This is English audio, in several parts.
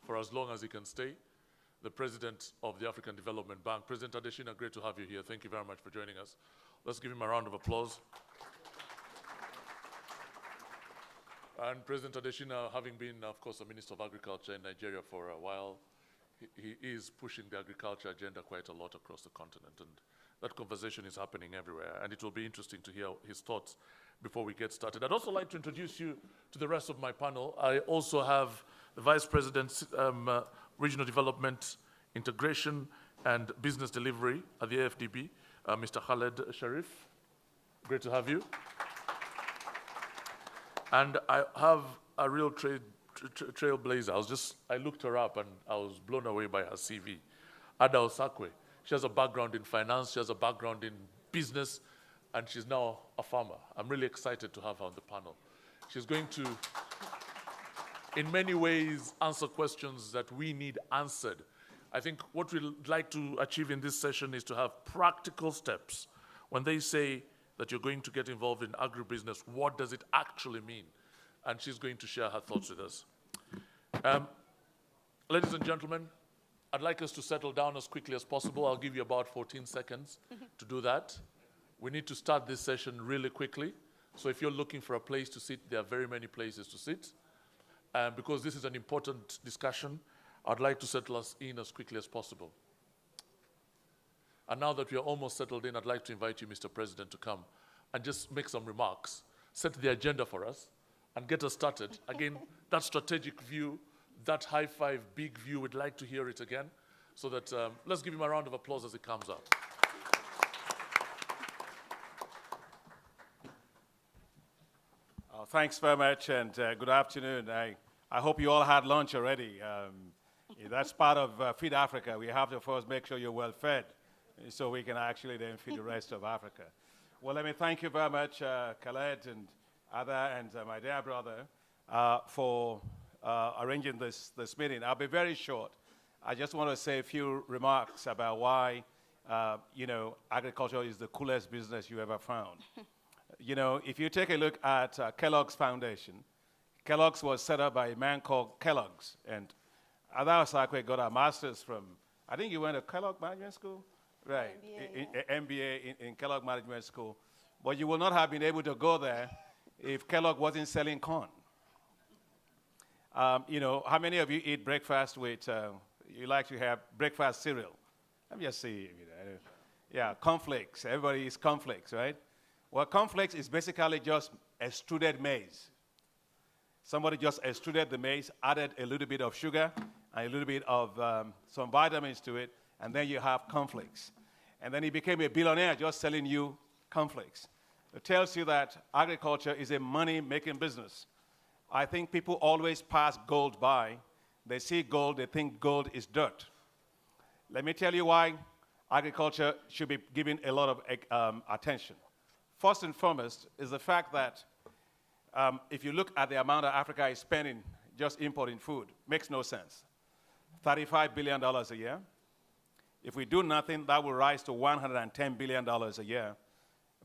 for as long as he can stay, the President of the African Development Bank. President Adesina, great to have you here. Thank you very much for joining us. Let's give him a round of applause. And President Adesina, having been, of course, a Minister of Agriculture in Nigeria for a while, he is pushing the agriculture agenda quite a lot across the continent. And that conversation is happening everywhere. And it will be interesting to hear his thoughts before we get started. I'd also like to introduce you to the rest of my panel. I also have the Vice President, Regional Development, Integration, and Business Delivery at the AFDB, Mr. Khaled Sharif. Great to have you. And I have a real trailblazer. I looked her up and I was blown away by her CV. Ada Osakwe. She has a background in finance, she has a background in business, and she's now a farmer. I'm really excited to have her on the panel. She's going to, in many ways, answer questions that we need answered. I think what we'd like to achieve in this session is to have practical steps. When they say that you're going to get involved in agribusiness, what does it actually mean? And she's going to share her thoughts with us. Ladies and gentlemen, I'd like us to settle down as quickly as possible. I'll give you about 14 seconds to do that. We need to start this session really quickly. So if you're looking for a place to sit, there are very many places to sit. Because this is an important discussion, I'd like to settle us in as quickly as possible. And now that we are almost settled in, I'd like to invite you, Mr. President, to come and just make some remarks, set the agenda for us, and get us started. Again, that strategic view, that high five, big view, we'd like to hear it again. So that, let's give him a round of applause as he comes up. Thanks very much, and good afternoon. I hope you all had lunch already. That's part of Feed Africa. We have to first make sure you're well fed, so we can actually then feed the rest of Africa. Well, let me thank you very much, Khaled and Ada and my dear brother, for arranging this meeting. I'll be very short. I just want to say a few remarks about why, agriculture is the coolest business you ever found. If you take a look at Kellogg's Foundation, Kellogg's was set up by a man called Kellogg's, and Ada Osakwe got a master's from, I think you went to Kellogg Management School? Right, MBA in Kellogg Management School. But you will not have been able to go there if Kellogg wasn't selling corn. How many of you eat breakfast with, you like to have breakfast cereal? Let me just see. Yeah, cornflakes. Everybody eats cornflakes, right? Well, cornflakes is basically just extruded maize. Somebody just extruded the maize, added a little bit of sugar, and a little bit of some vitamins to it, and then you have cornflakes. And then he became a billionaire just selling you cornflakes. It tells you that agriculture is a money-making business. I think people always pass gold by. They see gold, they think gold is dirt. Let me tell you why agriculture should be given a lot of attention. First and foremost is the fact that if you look at the amount that Africa is spending just importing food, makes no sense. $35 billion a year. If we do nothing, that will rise to $110 billion a year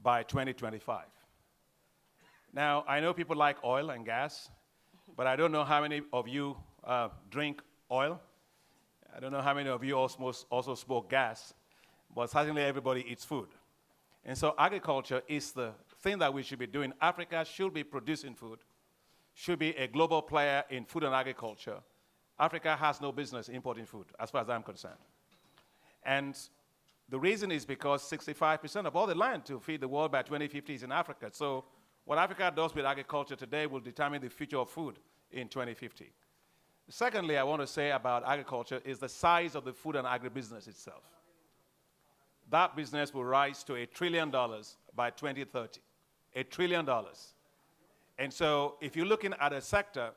by 2025. Now, I know people like oil and gas, but I don't know how many of you drink oil. I don't know how many of you also smoke gas, but certainly everybody eats food. And so agriculture is the thing that we should be doing. Africa should be producing food, should be a global player in food and agriculture. Africa has no business importing food, as far as I'm concerned. And the reason is because 65% of all the land to feed the world by 2050 is in Africa. So what Africa does with agriculture today will determine the future of food in 2050. Secondly, I want to say about agriculture is the size of the food and agribusiness itself. That business will rise to $1 trillion by 2030. $1 trillion. And so if you're looking at a sector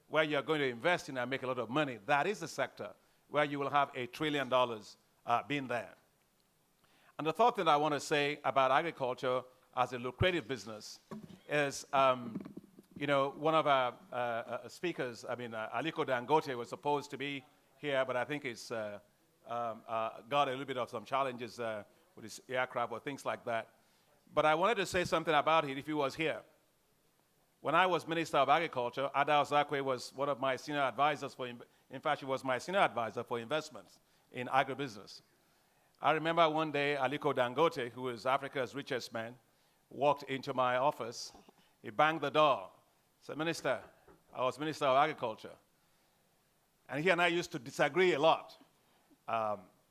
where you're going to invest in and make a lot of money, that is the sector where you will have $1 trillion being there. And the third thing I want to say about agriculture as a lucrative business is, one of our speakers, Aliko Dangote was supposed to be here, but I think it's got a little bit of some challenges with his aircraft or things like that. But I wanted to say something about it if he was here. When I was Minister of Agriculture, Ada Osakwe was one of my senior advisors for, in fact, she was my senior advisor for investments in agribusiness. I remember one day Aliko Dangote, who is Africa's richest man, walked into my office. He banged the door. Said, Minister, I was Minister of Agriculture. And he and I used to disagree a lot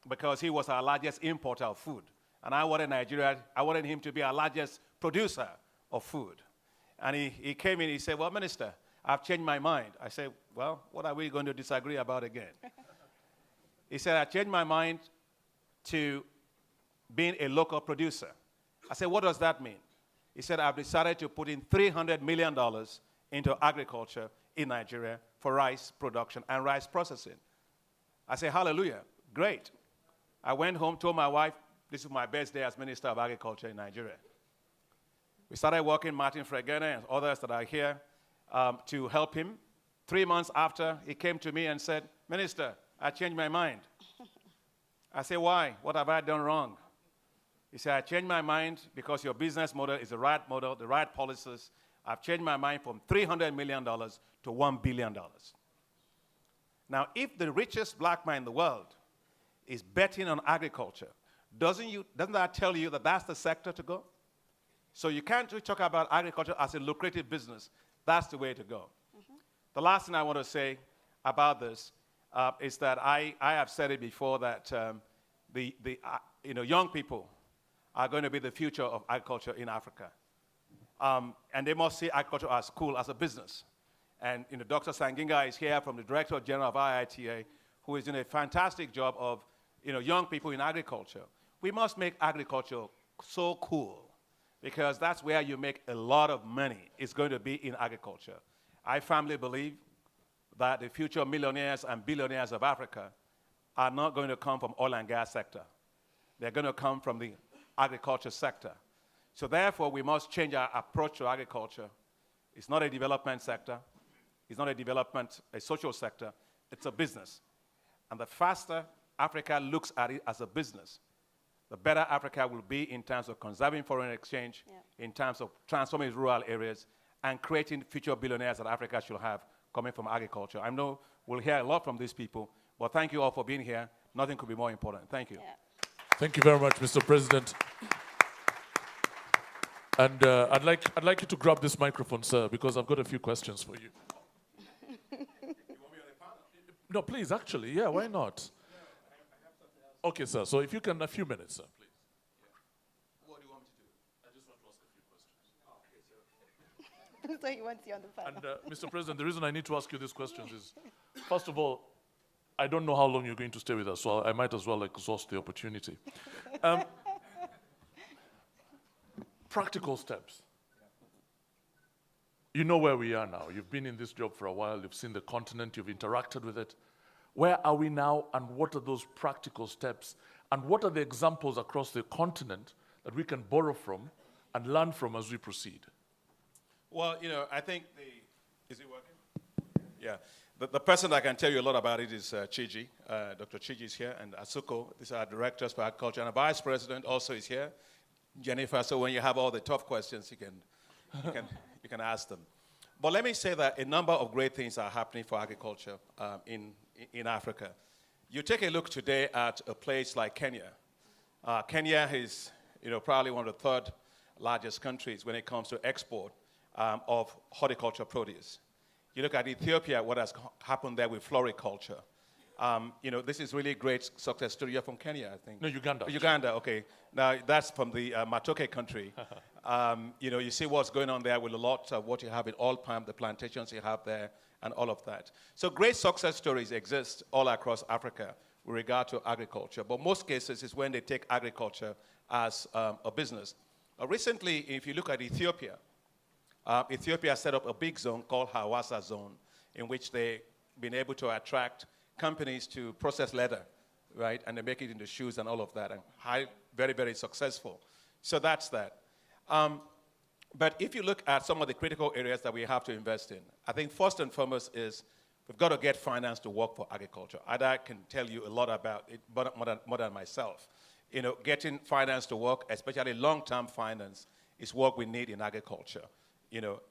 because he was our largest importer of food. And I wanted him to be our largest producer of food. And he came in, he said, well, Minister, I've changed my mind. I said, well, what are we going to disagree about again? He said, I changed my mind to being a local producer. I said, what does that mean? He said, I've decided to put in $300 million into agriculture in Nigeria for rice production and rice processing. I said, hallelujah, great. I went home, told my wife, this is my best day as Minister of Agriculture in Nigeria. We started working, Martin Fregene and others that are here, to help him. 3 months after, he came to me and said, Minister, I changed my mind. I said, why? What have I done wrong? He said, I changed my mind because your business model is the right model, the right policies. I've changed my mind from $300 million to $1 billion. Now, if the richest black man in the world is betting on agriculture, doesn't that tell you that that's the sector to go? So you can't really talk about agriculture as a lucrative business. That's the way to go. Mm-hmm. The last thing I want to say about this is that I have said it before that young people are going to be the future of agriculture in Africa. And they must see agriculture as cool, as a business. And Dr. Sanginga is here from the Director General of IITA, who is doing a fantastic job of young people in agriculture. We must make agriculture so cool because that's where you make a lot of money. It's going to be in agriculture. I firmly believe that the future millionaires and billionaires of Africa are not going to come from oil and gas sector. They're going to come from the agriculture sector. So therefore, we must change our approach to agriculture. It's not a development sector. It's not a social sector. It's a business. And the faster Africa looks at it as a business, the better Africa will be in terms of conserving foreign exchange, in terms of transforming rural areas, and creating future billionaires that Africa should have coming from agriculture. I know we'll hear a lot from these people, but thank you all for being here. Nothing could be more important. Thank you. Yeah. Thank you very much, Mr. President. And I'd like you to grab this microphone, sir, because I've got a few questions for you. You want me on a panel? No, please, actually, yeah, why not? Okay, sir, so if you can, a few minutes, sir, please. Yeah. What do you want me to do? I just want to ask a few questions. So he wants you on the panel. And Mr. President, the reason I need to ask you these questions is, first of all, I don't know how long you're going to stay with us, so I might as well exhaust the opportunity. Practical steps. You know where we are now. You've been in this job for a while. You've seen the continent. You've interacted with it. Where are we now, and what are those practical steps? And what are the examples across the continent that we can borrow from and learn from as we proceed? Well, I think is it working? Yeah. The person that can tell you a lot about it is Chiji. Dr. Chiji is here, and Asuko. These are directors for agriculture, and the vice president also is here, Jennifer. So when you have all the tough questions, you can ask them. But let me say that a number of great things are happening for agriculture in Africa. You take a look today at a place like Kenya. Kenya is probably one of the third largest countries when it comes to export of horticulture produce. You look at Ethiopia, what has happened there with floriculture. This is really a great success story from Kenya, I think. No, Uganda. Uganda, okay. Now, that's from the Matoke country. You see what's going on there with a lot of what you have in oil palm, the plantations you have there, and all of that. So great success stories exist all across Africa with regard to agriculture. But most cases is when they take agriculture as a business. Recently, if you look at Ethiopia, Ethiopia set up a big zone called Hawassa Zone, in which they've been able to attract companies to process leather, right? And they make it into shoes and all of that, and very, very successful. So that's that. But if you look at some of the critical areas that we have to invest in, I think first and foremost is we've got to get finance to work for agriculture. Ada can tell you a lot about it, but more than myself. Getting finance to work, especially long-term finance, is what we need in agriculture.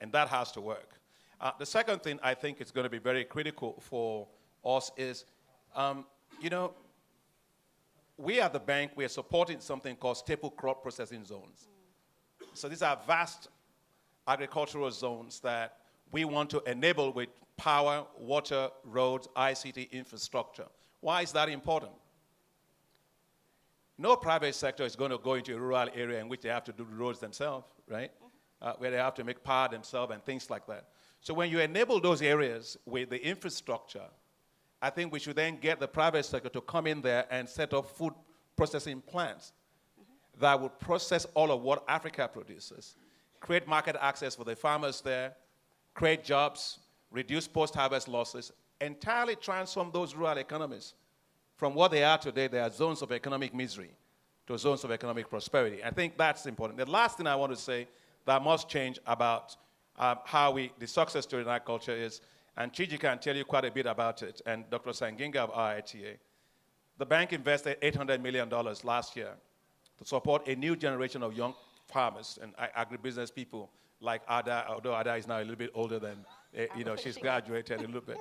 and that has to work. The second thing I think is going to be very critical for us is, we at the bank, we are supporting something called staple crop processing zones. So these are vast agricultural zones that we want to enable with power, water, roads, ICT infrastructure. Why is that important? No private sector is going to go into a rural area in which they have to do the roads themselves, right? Where they have to make power themselves and things like that. So when you enable those areas with the infrastructure, I think we should then get the private sector to come in there and set up food processing plants that would process all of what Africa produces, create market access for the farmers there, create jobs, reduce post-harvest losses, entirely transform those rural economies. From what they are today, they are zones of economic misery to zones of economic prosperity. I think that's important. The last thing I want to say that must change about the success story in agriculture is, and Chiji can tell you quite a bit about it, and Dr. Sanginga of IITA, the bank invested $800 million last year to support a new generation of young farmers and agribusiness people like Ada, although Ada is now a little bit older than, she's graduated a little bit.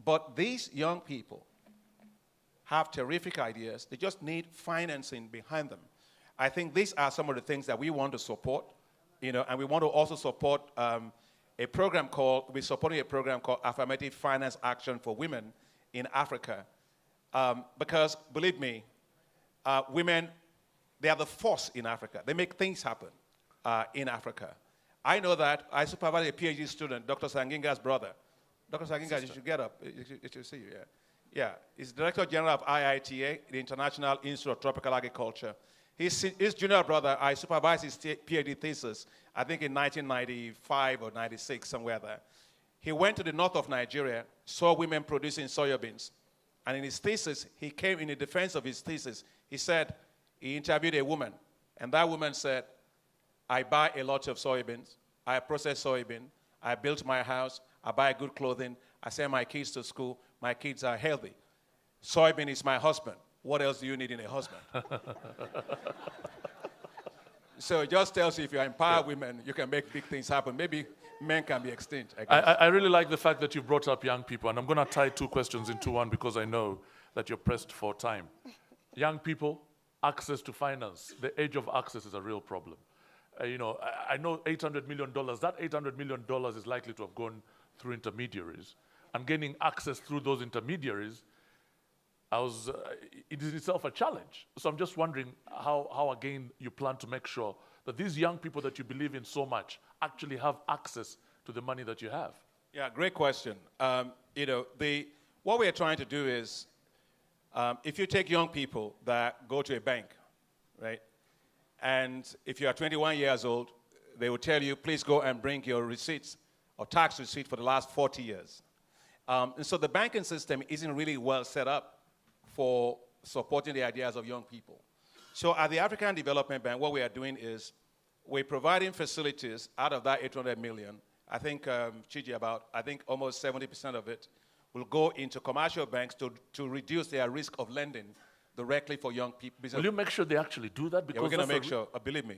But these young people have terrific ideas. They just need financing behind them. I think these are some of the things that we want to support, and we want to also support we're supporting a program called Affirmative Finance Action for Women in Africa. Because, believe me, women, they are the force in Africa. They make things happen in Africa. I know that. I supervise a PhD student, Dr. Sanginga's brother. Dr. Sanginga, you should get up. It should see you, yeah. Yeah, he's Director General of IITA, the International Institute of Tropical Agriculture. His junior brother, I supervised his PhD thesis, I think in 1995 or 96, somewhere there. He went to the north of Nigeria, saw women producing soybeans. And in his thesis, he came in the defense of his thesis. He said, he interviewed a woman, and that woman said, I buy a lot of soybeans, I process soybean, I built my house, I buy good clothing, I send my kids to school, my kids are healthy. Soybean is my husband. What else do you need in a husband? So it just tells you if you empower women, you can make big things happen. Maybe men can be extinct. I really like the fact that you brought up young people, and I'm going to tie two questions into one because I know that you're pressed for time. Young people, access to finance. The age of access is a real problem. I know $800 million. That $800 million is likely to have gone through intermediaries. And gaining access through those intermediaries, it is itself a challenge. So I'm just wondering how again, you plan to make sure that these young people that you believe in so much actually have access to the money that you have. Yeah, great question. What we are trying to do is, if you take young people that go to a bank, right, and if you are 21 years old, they will tell you, please go and bring your receipts or tax receipt for the last 40 years. And so the banking system isn't really well set up for supporting the ideas of young people. So at the African Development Bank, what we are doing is we're providing facilities out of that 800 million. I think, Chiji, almost 70% of it will go into commercial banks to reduce their risk of lending directly for young people. Will you make sure they actually do that? Because we're going to make sure, believe me.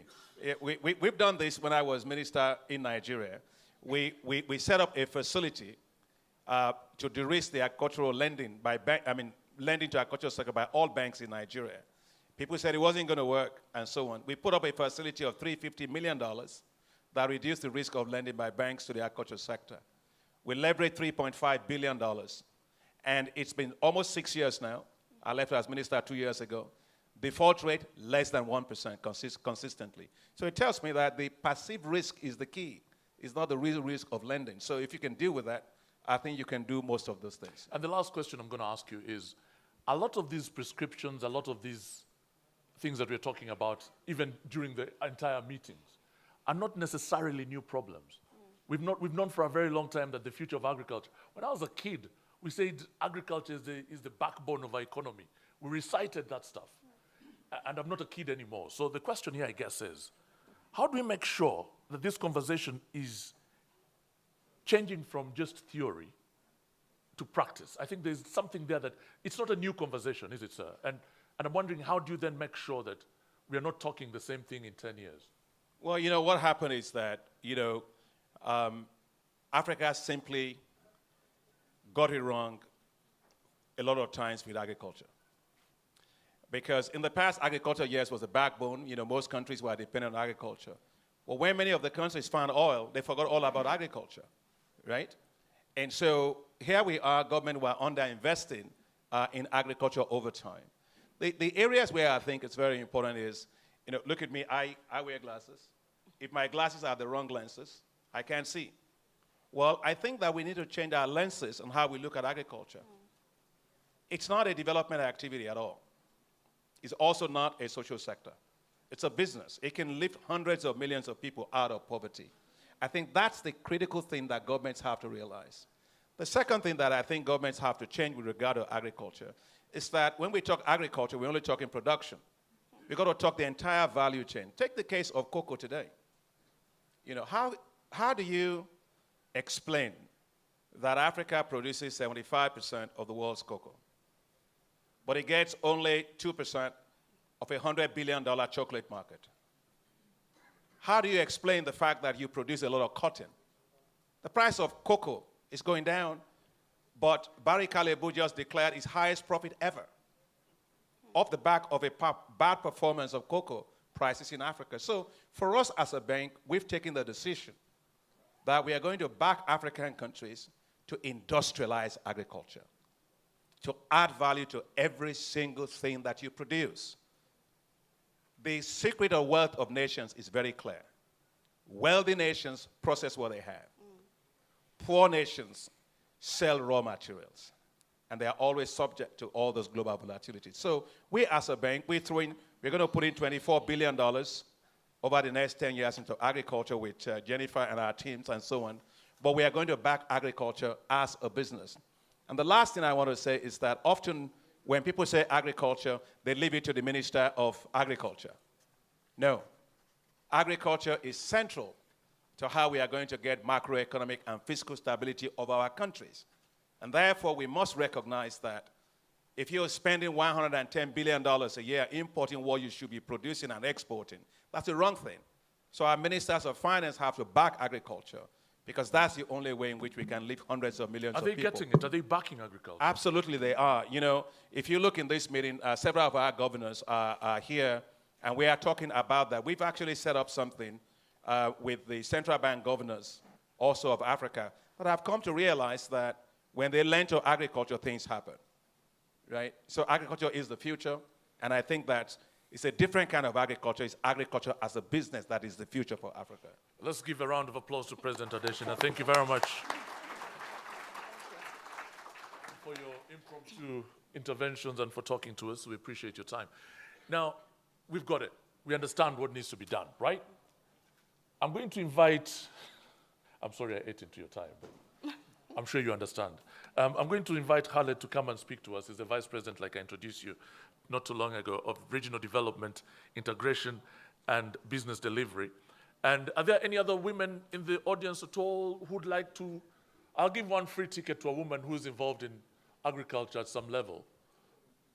We've done this when I was minister in Nigeria. We set up a facility to de-risk the agricultural lending lending to agricultural sector by all banks in Nigeria. People said it wasn't going to work and so on. We put up a facility of $350 million that reduced the risk of lending by banks to the agricultural sector. We leveraged $3.5 billion. And it's been almost 6 years now. I left as minister 2 years ago. Default rate, less than 1% consistently. So it tells me that the perceived risk is the key. It's not the real risk of lending. So if you can deal with that, I think you can do most of those things. And the last question I'm going to ask you is, a lot of these prescriptions, a lot of these things that we're talking about, even during the entire meetings, are not necessarily new problems. We've known for a very long time that the future of agriculture, when I was a kid, we said agriculture is the backbone of our economy. We recited that stuff. And I'm not a kid anymore. So the question here, I guess, is, how do we make sure that this conversation is changing from just theory to practice? I think there's something there that it's not a new conversation, is it, sir? And I'm wondering, how do you then make sure that we are not talking the same thing in 10 years? Well, what happened is that, you know, Africa simply got it wrong a lot of times with agriculture. Because in the past, agriculture, yes, was the backbone. You know, most countries were dependent on agriculture. Well, when many of the countries found oil, they forgot all about agriculture, right? And so here we are, government were underinvesting in agriculture over time. The areas where I think it's very important is, you know, look at me, I wear glasses. If my glasses are the wrong lenses, I can't see. Well, I think that we need to change our lenses on how we look at agriculture. It's not a development activity at all. It's also not a social sector. It's a business. It can lift hundreds of millions of people out of poverty. I think that's the critical thing that governments have to realize. The second thing that I think governments have to change with regard to agriculture is that when we talk agriculture, we're only talking production. We've got to talk the entire value chain. Take the case of cocoa today. You know, how do you explain that Africa produces 75% of the world's cocoa, but it gets only 2% of a $100 billion chocolate market? How do you explain the fact that you produce a lot of cotton? The price of cocoa is going down, but Barry Callebaut just declared his highest profit ever off the back of a bad performance of cocoa prices in Africa. So for us as a bank, we've taken the decision that we are going to back African countries to industrialize agriculture, to add value to every single thing that you produce. The secret of wealth of nations is very clear. Wealthy nations process what they have. Poor nations sell raw materials, and they are always subject to all those global volatilities. So we as a bank, we're going to put in $24 billion over the next 10 years into agriculture with Jennifer and our teams and so on. But we are going to back agriculture as a business. And the last thing I want to say is that often when people say agriculture, they leave it to the Minister of Agriculture. No. Agriculture is central to how we are going to get macroeconomic and fiscal stability of our countries. And therefore, we must recognize that if you're spending $110 billion a year importing what you should be producing and exporting, that's the wrong thing. So our ministers of finance have to back agriculture, because that's the only way in which we can lift hundreds of millions of people. Are they getting it? Are they backing agriculture? Absolutely, they are. You know, if you look in this meeting, several of our governors are here, and we are talking about that. We've actually set up something with the central bank governors, also of Africa, that have come to realize that when they lend to agriculture, things happen, right? So agriculture is the future, and I think that it's a different kind of agriculture. It's agriculture as a business that is the future for Africa. Let's give a round of applause to President Adesina. Thank you very much for your impromptu interventions and for talking to us. We appreciate your time. Now, we've got it. We understand what needs to be done, right? I'm going to invite, I'm sorry I ate into your time, but I'm sure you understand. I'm going to invite Khaled to come and speak to us. He's the Vice President, like I introduced you not too long ago, of Regional Development, Integration, and Business Delivery. And are there any other women in the audience at all who'd like to? I'll give one free ticket to a woman who's involved in agriculture at some level.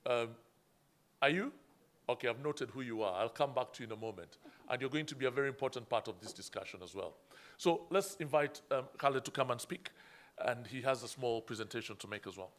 Are you? Okay, I've noted who you are. I'll come back to you in a moment. And you're going to be a very important part of this discussion as well. So let's invite Khaled to come and speak. And he has a small presentation to make as well.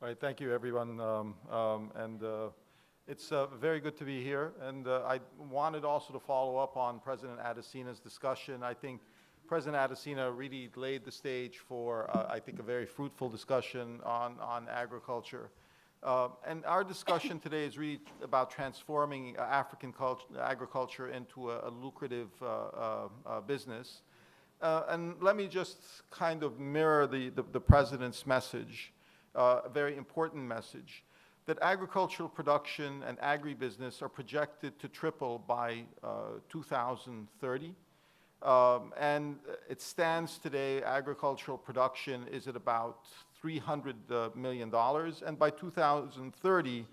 All right, thank you, everyone. It's very good to be here. And I wanted also to follow up on President Adesina's discussion. I think President Adesina really laid the stage for, I think, a very fruitful discussion on agriculture. And our discussion today is really about transforming African agriculture into a lucrative business. And let me just kind of mirror the president's message, a very important message, that agricultural production and agribusiness are projected to triple by 2030. And it stands today, agricultural production is at about $300 million. And by 2030,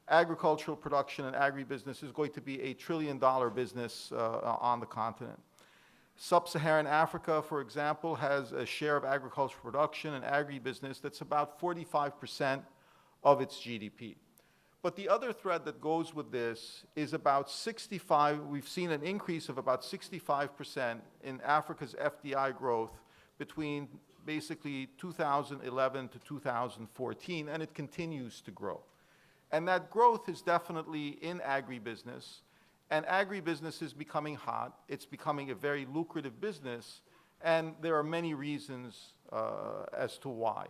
agricultural production and agribusiness is going to be a $1 trillion business on the continent. Sub-Saharan Africa, for example, has a share of agricultural production and agribusiness that's about 45% of its GDP. But the other thread that goes with this is about 65, we've seen an increase of about 65% in Africa's FDI growth between basically 2011 to 2014, and it continues to grow. And that growth is definitely in agribusiness, and agribusiness is becoming hot. It's becoming a very lucrative business, and there are many reasons as to why.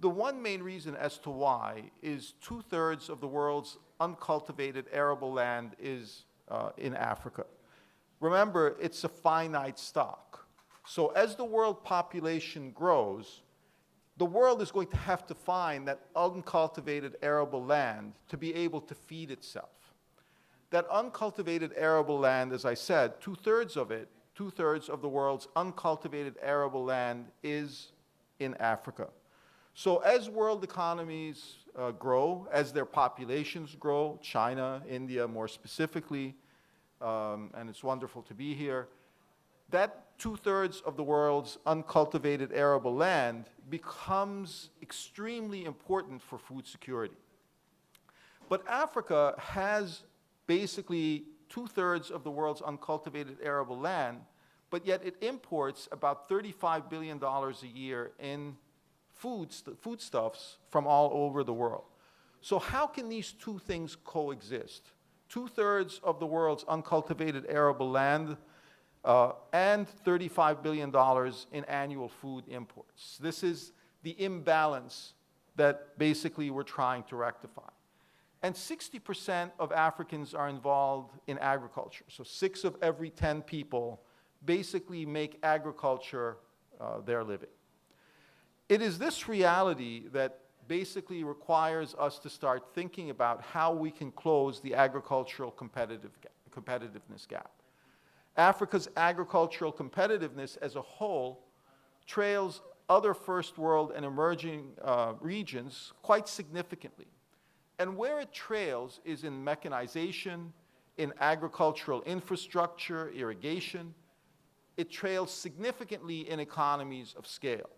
The one main reason as to why is 2/3 of the world's uncultivated arable land is in Africa. Remember, it's a finite stock. So as the world population grows, the world is going to have to find that uncultivated arable land to be able to feed itself. That uncultivated arable land, as I said, 2/3 of it, 2/3 of the world's uncultivated arable land is in Africa. So as world economies grow, as their populations grow, China, India more specifically, and it's wonderful to be here, that 2/3 of the world's uncultivated arable land becomes extremely important for food security. But Africa has basically 2/3 of the world's uncultivated arable land, but yet it imports about $35 billion a year in foodstuffs from all over the world. So how can these two things coexist? 2/3 of the world's uncultivated arable land and $35 billion in annual food imports. This is the imbalance that basically we're trying to rectify. And 60% of Africans are involved in agriculture. So 6 of every 10 people basically make agriculture their living. It is this reality that basically requires us to start thinking about how we can close the agricultural competitiveness gap. Africa's agricultural competitiveness as a whole trails other first world and emerging regions quite significantly. And where it trails is in mechanization, in agricultural infrastructure, irrigation. It trails significantly in economies of scale.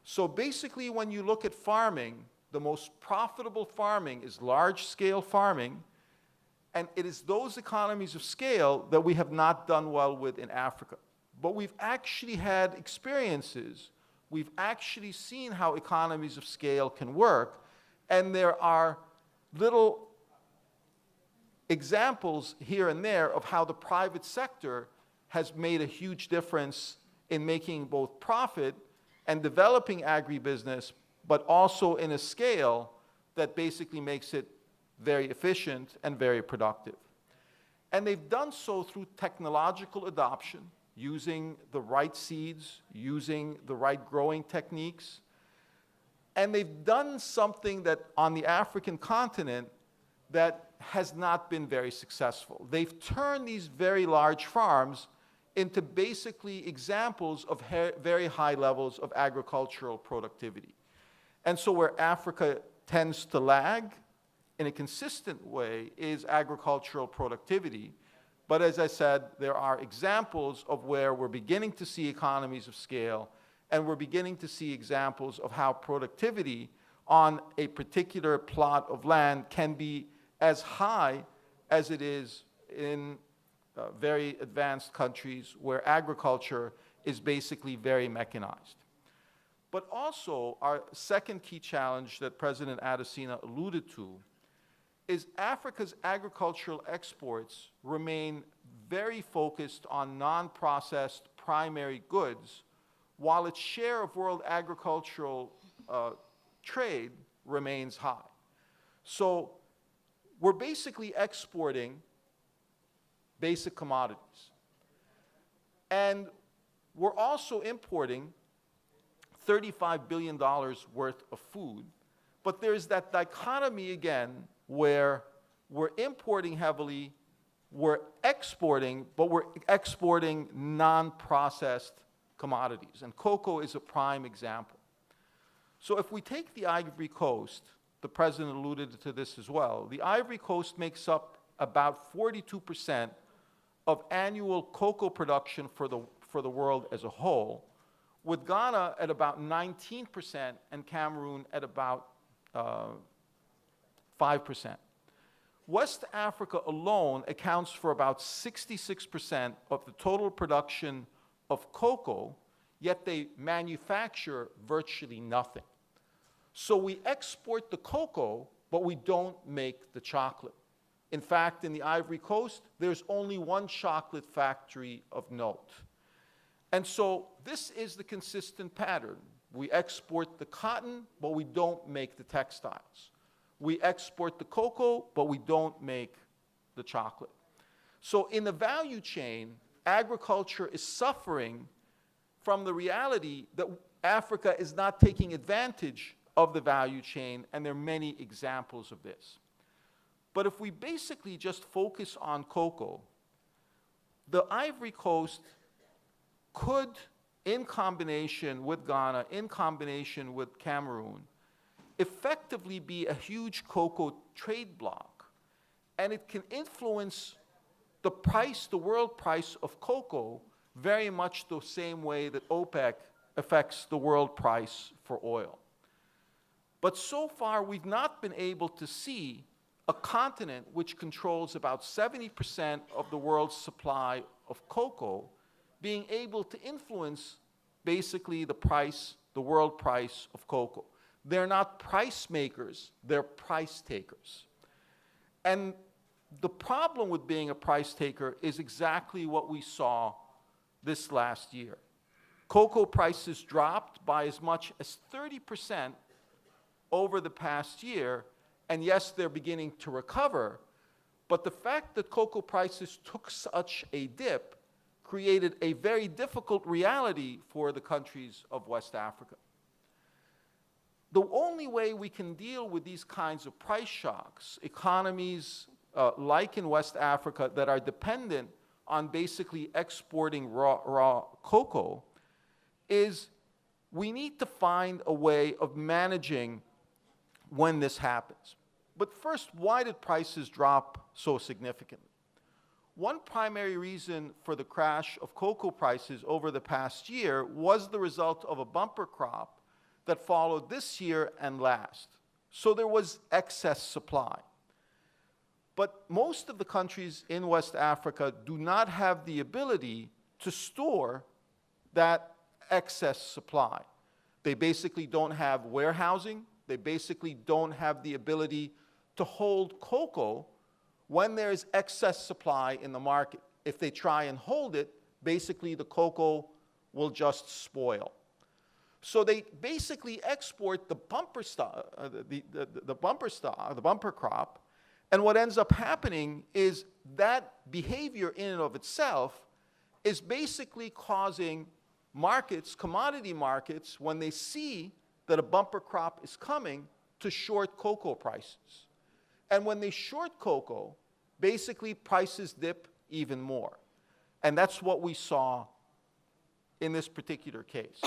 So basically, when you look at farming, the most profitable farming is large-scale farming, and it is those economies of scale that we have not done well with in Africa. But we've actually had experiences, we've actually seen how economies of scale can work, and there are little examples here and there of how the private sector has made a huge difference in making both profit and developing agribusiness, but also in a scale that basically makes it very efficient and very productive. And they've done so through technological adoption, using the right seeds, using the right growing techniques. And they've done something that on the African continent that has not been very successful. They've turned these very large farms into basically examples of very high levels of agricultural productivity. And so where Africa tends to lag in a consistent way is agricultural productivity. But as I said, there are examples of where we're beginning to see economies of scale, and we're beginning to see examples of how productivity on a particular plot of land can be as high as it is in very advanced countries where agriculture is basically very mechanized. But also, our second key challenge that President Adesina alluded to is Africa's agricultural exports remain very focused on non-processed primary goods, while its share of world agricultural trade remains high. So we're basically exporting basic commodities. And we're also importing $35 billion worth of food. But there's that dichotomy again where we're importing heavily, we're exporting, but we're exporting non-processed commodities. And cocoa is a prime example. So if we take the Ivory Coast, the president alluded to this as well, the Ivory Coast makes up about 42% of annual cocoa production for the world as a whole, with Ghana at about 19% and Cameroon at about 5%. West Africa alone accounts for about 66% of the total production of cocoa, yet they manufacture virtually nothing. So we export the cocoa, but we don't make the chocolate. In fact, in the Ivory Coast, there's only one chocolate factory of note. And so this is the consistent pattern. We export the cotton, but we don't make the textiles. We export the cocoa, but we don't make the chocolate. So in the value chain, agriculture is suffering from the reality that Africa is not taking advantage of the value chain, and there are many examples of this. But if we basically just focus on cocoa, the Ivory Coast could, in combination with Ghana, in combination with Cameroon, effectively be a huge cocoa trade bloc. And it can influence the price, the world price of cocoa, very much the same way that OPEC affects the world price for oil. But so far, we've not been able to see a continent which controls about 70% of the world's supply of cocoa being able to influence basically the price, the world price of cocoa. They're not price makers, they're price takers. And the problem with being a price taker is exactly what we saw this last year. Cocoa prices dropped by as much as 30% over the past year, and yes, they're beginning to recover, but the fact that cocoa prices took such a dip created a very difficult reality for the countries of West Africa. The only way we can deal with these kinds of price shocks, economies like in West Africa that are dependent on basically exporting raw cocoa, is we need to find a way of managing when this happens. But first, why did prices drop so significantly? One primary reason for the crash of cocoa prices over the past year was the result of a bumper crop that followed this year and last. So there was excess supply. But most of the countries in West Africa do not have the ability to store that excess supply. They basically don't have warehousing. They basically don't have the ability to hold cocoa when there's excess supply in the market. If they try and hold it, basically the cocoa will just spoil. So they basically export the bumper crop, and what ends up happening is that behavior in and of itself is basically causing markets, commodity markets, when they see that a bumper crop is coming, to short cocoa prices. And when they short cocoa, basically prices dip even more. And that's what we saw in this particular case.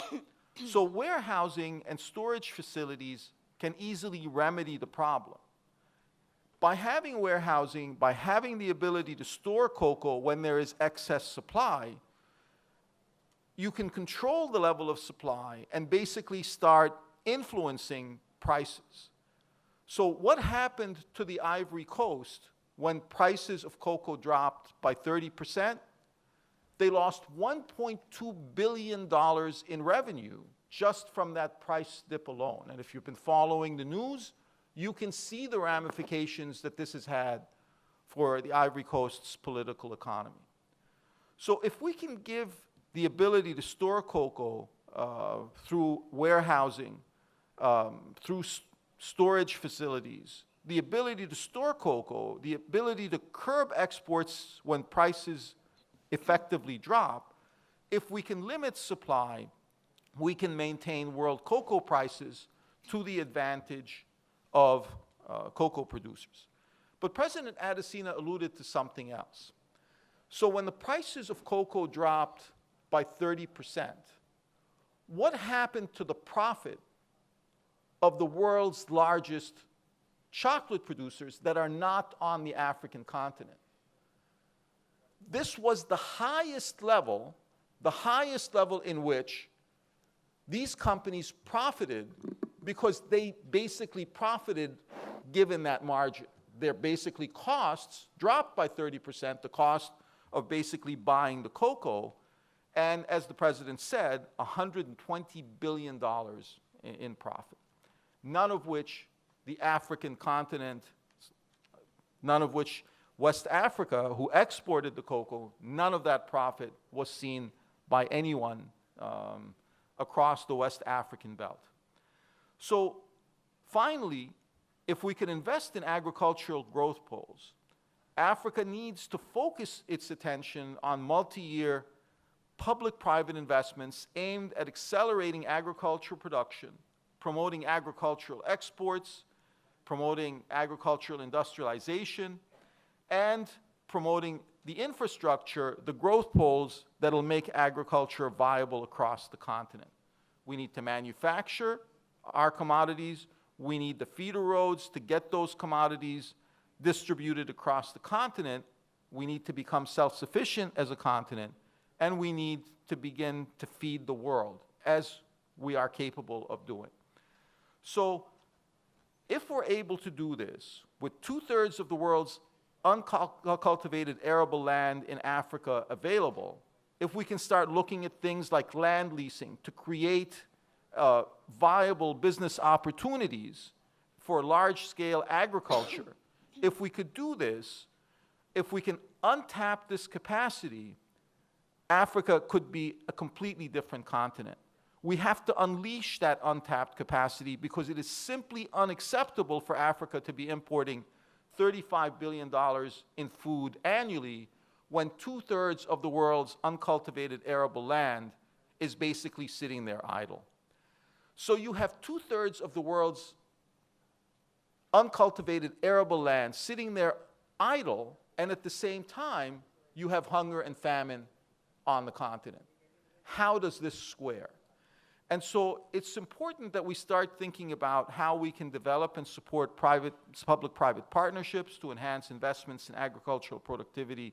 So warehousing and storage facilities can easily remedy the problem. By having warehousing, by having the ability to store cocoa when there is excess supply, you can control the level of supply and basically start influencing prices. So what happened to the Ivory Coast when prices of cocoa dropped by 30%? They lost $1.2 billion in revenue just from that price dip alone. And if you've been following the news, you can see the ramifications that this has had for the Ivory Coast's political economy. So if we can give the ability to store cocoa through warehousing, through storage facilities, the ability to store cocoa, the ability to curb exports when prices effectively drop, if we can limit supply, we can maintain world cocoa prices to the advantage of cocoa producers. But President Adesina alluded to something else. So when the prices of cocoa dropped by 30%, what happened to the profit of the world's largest chocolate producers that are not on the African continent? This was the highest level in which these companies profited, because they basically profited given that margin. Their basically costs dropped by 30%, the cost of basically buying the cocoa, and as the president said, $120 billion in profit. None of which the African continent, none of which West Africa, who exported the cocoa, none of that profit was seen by anyone across the West African belt. So finally, if we can invest in agricultural growth poles, Africa needs to focus its attention on multi-year public-private investments aimed at accelerating agricultural production, promoting agricultural exports, promoting agricultural industrialization, and promoting the infrastructure, the growth poles that'll make agriculture viable across the continent. We need to manufacture our commodities. We need the feeder roads to get those commodities distributed across the continent. We need to become self-sufficient as a continent, and we need to begin to feed the world, as we are capable of doing. So if we're able to do this with 2/3 of the world's uncultivated arable land in Africa available, if we can start looking at things like land leasing to create viable business opportunities for large-scale agriculture, if we could do this, if we can untap this capacity, Africa could be a completely different continent. We have to unleash that untapped capacity, because it is simply unacceptable for Africa to be importing $35 billion in food annually when 2/3 of the world's uncultivated arable land is basically sitting there idle. So you have 2/3 of the world's uncultivated arable land sitting there idle, and at the same time, you have hunger and famine on the continent. How does this square? And so it's important that we start thinking about how we can develop and support public-private partnerships to enhance investments in agricultural productivity